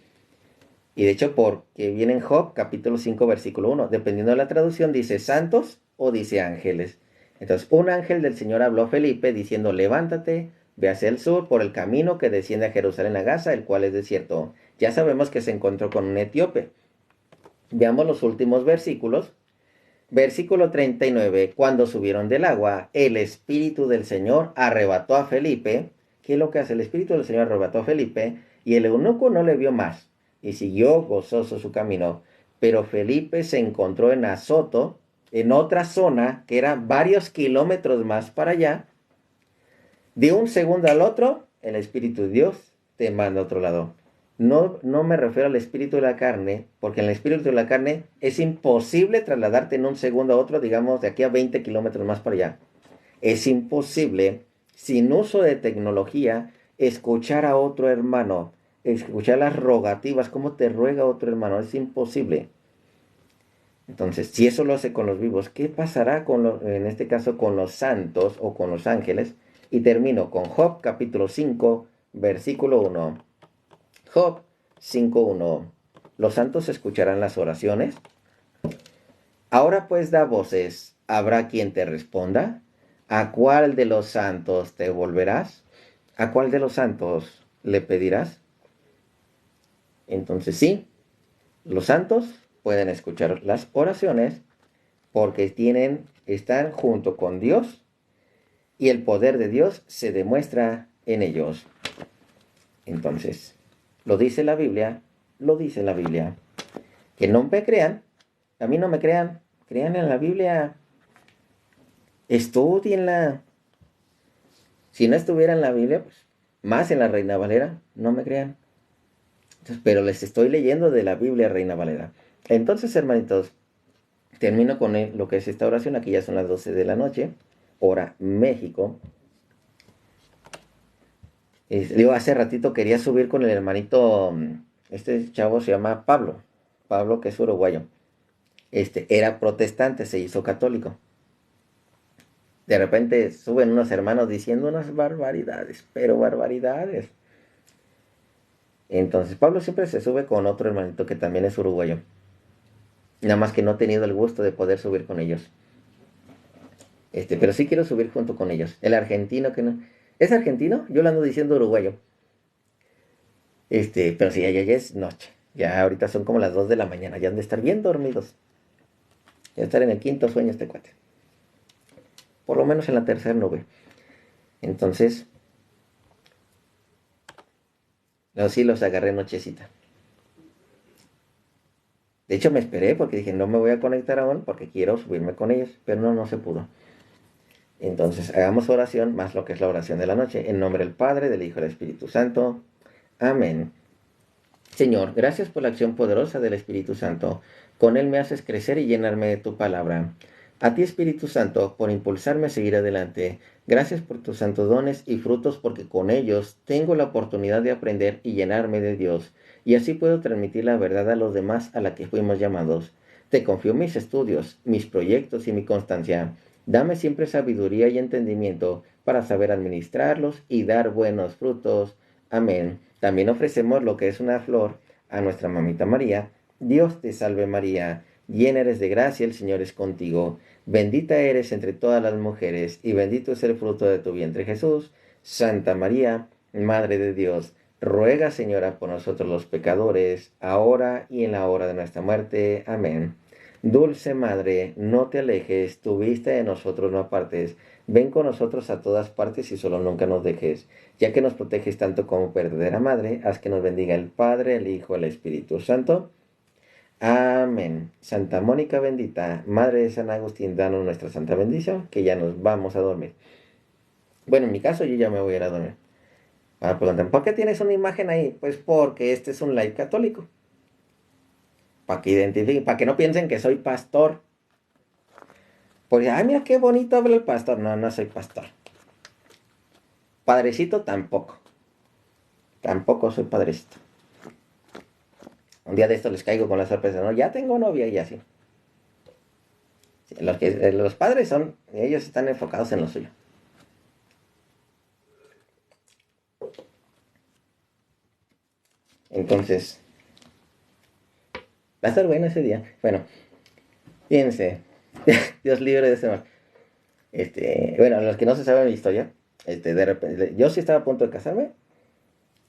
Y de hecho, porque viene en Job, capítulo 5, versículo 1. Dependiendo de la traducción, dice santos o dice ángeles. Entonces, un ángel del Señor habló a Felipe diciendo, levántate, ve hacia el sur por el camino que desciende a Jerusalén a Gaza, el cual es desierto. Ya sabemos que se encontró con un etíope. Veamos los últimos versículos. Versículo 39. Cuando subieron del agua, el Espíritu del Señor arrebató a Felipe. ¿Qué es lo que hace? El Espíritu del Señor arrebató a Felipe y el eunuco no le vio más y siguió gozoso su camino. Pero Felipe se encontró en Azoto, en otra zona que era varios kilómetros más para allá. De un segundo al otro, el Espíritu de Dios te manda a otro lado. No me refiero al espíritu de la carne, porque en el espíritu de la carne es imposible trasladarte en un segundo a otro, digamos, de aquí a 20 kilómetros más para allá. Es imposible, sin uso de tecnología, escuchar a otro hermano, escuchar las rogativas, cómo te ruega otro hermano, es imposible. Entonces, si eso lo hace con los vivos, ¿qué pasará en este caso con los santos o con los ángeles? Y termino con Job capítulo 5, versículo 1. Job 5.1. Los santos escucharán las oraciones. Ahora pues da voces. ¿Habrá quien te responda? ¿A cuál de los santos te volverás? ¿A cuál de los santos le pedirás? Entonces sí, los santos pueden escuchar las oraciones porque están junto con Dios y el poder de Dios se demuestra en ellos. Entonces, lo dice la Biblia, lo dice la Biblia. Que no me crean, a mí no me crean, crean en la Biblia, estudienla. Si no estuviera en la Biblia, pues más en la Reina Valera, no me crean. Entonces, pero les estoy leyendo de la Biblia Reina Valera. Entonces, hermanitos, Termino con lo que es esta oración. Aquí ya son las 12 de la noche, hora México. Digo, hace ratito quería subir con el hermanito, este chavo se llama Pablo, Pablo que es uruguayo. Era protestante, se hizo católico. De repente suben unos hermanos diciendo unas barbaridades, pero barbaridades. Entonces Pablo siempre se sube con otro hermanito que también es uruguayo. Nada más que no he tenido el gusto de poder subir con ellos. Pero sí quiero subir junto con ellos. El argentino que no. ¿Es argentino? Yo lo ando diciendo uruguayo. Pero sí, ya es noche. Ya ahorita son como las 2 de la mañana. Ya han de estar bien dormidos. Ya estar en el quinto sueño este cuate. Por lo menos en la tercera nube. Entonces, no, sí los agarré nochecita. De hecho, me esperé porque dije, no me voy a conectar aún porque quiero subirme con ellos. Pero no se pudo. Entonces, hagamos oración más lo que es la oración de la noche. En nombre del Padre, del Hijo y del Espíritu Santo. Amén. Señor, gracias por la acción poderosa del Espíritu Santo. Con él me haces crecer y llenarme de tu palabra. A ti, Espíritu Santo, por impulsarme a seguir adelante. Gracias por tus santos dones y frutos porque con ellos tengo la oportunidad de aprender y llenarme de Dios. Y así puedo transmitir la verdad a los demás a la que fuimos llamados. Te confío mis estudios, mis proyectos y mi constancia. Dame siempre sabiduría y entendimiento para saber administrarlos y dar buenos frutos. Amén. También ofrecemos lo que es una flor a nuestra mamita María. Dios te salve María, llena eres de gracia, el Señor es contigo. Bendita eres entre todas las mujeres, y bendito es el fruto de tu vientre Jesús. Santa María, Madre de Dios, ruega, Señora, por nosotros los pecadores, ahora y en la hora de nuestra muerte. Amén. Dulce Madre, no te alejes, tu vista de nosotros no apartes. Ven con nosotros a todas partes y solo nunca nos dejes. Ya que nos proteges tanto como verdadera Madre, haz que nos bendiga el Padre, el Hijo, el Espíritu Santo. Amén. Santa Mónica bendita, Madre de San Agustín, danos nuestra santa bendición, que ya nos vamos a dormir. Bueno, en mi caso yo ya me voy a ir a dormir. Preguntan, ¿por qué tienes una imagen ahí? Pues porque este es un live católico. Para que identifiquen, para que no piensen que soy pastor. Porque, ay, mira qué bonito habla el pastor. No, no soy pastor. Padrecito tampoco. Tampoco soy padrecito. Un día de esto les caigo con la sorpresa, ¿no? Ya tengo novia y así. Sí, los padres son, ellos están enfocados en lo suyo. Entonces, va a estar bueno ese día. Bueno, fíjense. Dios libre de ese mal. Bueno, los que no se saben mi historia, de repente, yo sí estaba a punto de casarme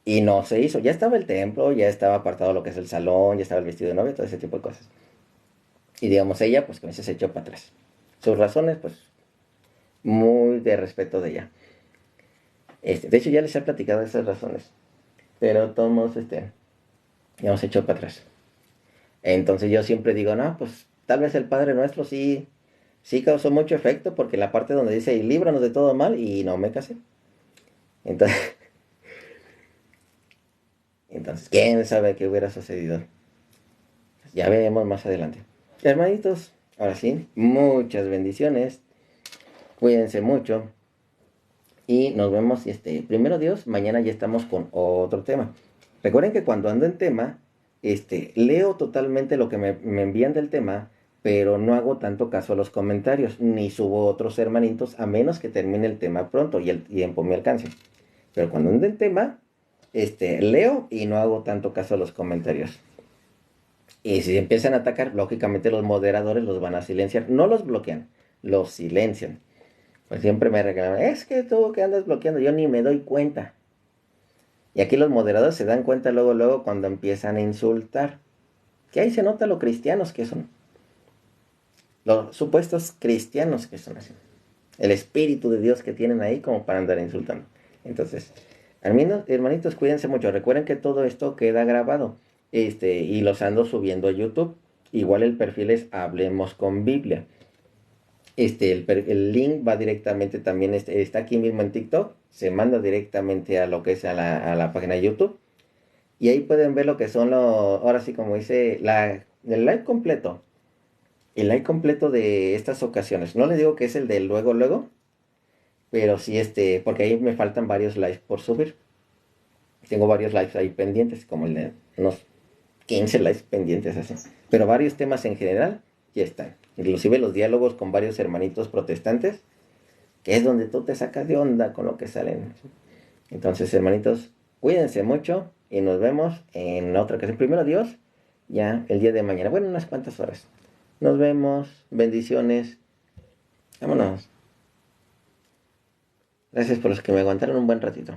y no se hizo. Ya estaba el templo, ya estaba apartado lo que es el salón, ya estaba el vestido de novia, todo ese tipo de cosas. Y digamos, ella, pues, que se echó para atrás. Sus razones, pues, muy de respeto de ella. De hecho, ya les he platicado esas razones. Pero todos, ya se echó para atrás. Entonces yo siempre digo, no, pues, tal vez el Padre Nuestro sí causó mucho efecto, porque la parte donde dice, y líbranos de todo mal, y no me casé. Entonces, entonces quién sabe qué hubiera sucedido. Ya veremos más adelante. Hermanitos, ahora sí, muchas bendiciones. Cuídense mucho. Y nos vemos, primero Dios, mañana ya estamos con otro tema. Recuerden que cuando ando en tema, leo totalmente lo que me envían del tema, pero no hago tanto caso a los comentarios, ni subo otros hermanitos, a menos que termine el tema pronto y el tiempo me alcance. Pero cuando ando en tema, leo y no hago tanto caso a los comentarios. Y si empiezan a atacar, lógicamente los moderadores los van a silenciar. No los bloquean, los silencian. Pues siempre me reclaman, es que tú que andas bloqueando, yo ni me doy cuenta. Y aquí los moderadores se dan cuenta luego cuando empiezan a insultar. Que ahí se nota lo cristianos que son. Los supuestos cristianos que son así. El espíritu de Dios que tienen ahí como para andar insultando. Entonces, hermanitos, cuídense mucho. Recuerden que todo esto queda grabado. Y los ando subiendo a YouTube. Igual el perfil es Hablemos con Biblia. El link va directamente también, está aquí mismo en TikTok, se manda directamente a lo que es a la página de YouTube. Y ahí pueden ver lo que son ahora sí como dice, el live completo. El live completo de estas ocasiones. No les digo que es el de luego, luego, pero sí porque ahí me faltan varios lives por subir. Tengo varios lives ahí pendientes, como el de unos 15 lives pendientes así. Pero varios temas en general ya están. Inclusive los diálogos con varios hermanitos protestantes, que es donde tú te sacas de onda con lo que salen. Entonces, hermanitos, cuídense mucho y nos vemos en otra ocasión. Primero Dios, ya el día de mañana. Bueno, unas cuantas horas. Nos vemos. Bendiciones. Vámonos. Gracias por los que me aguantaron un buen ratito.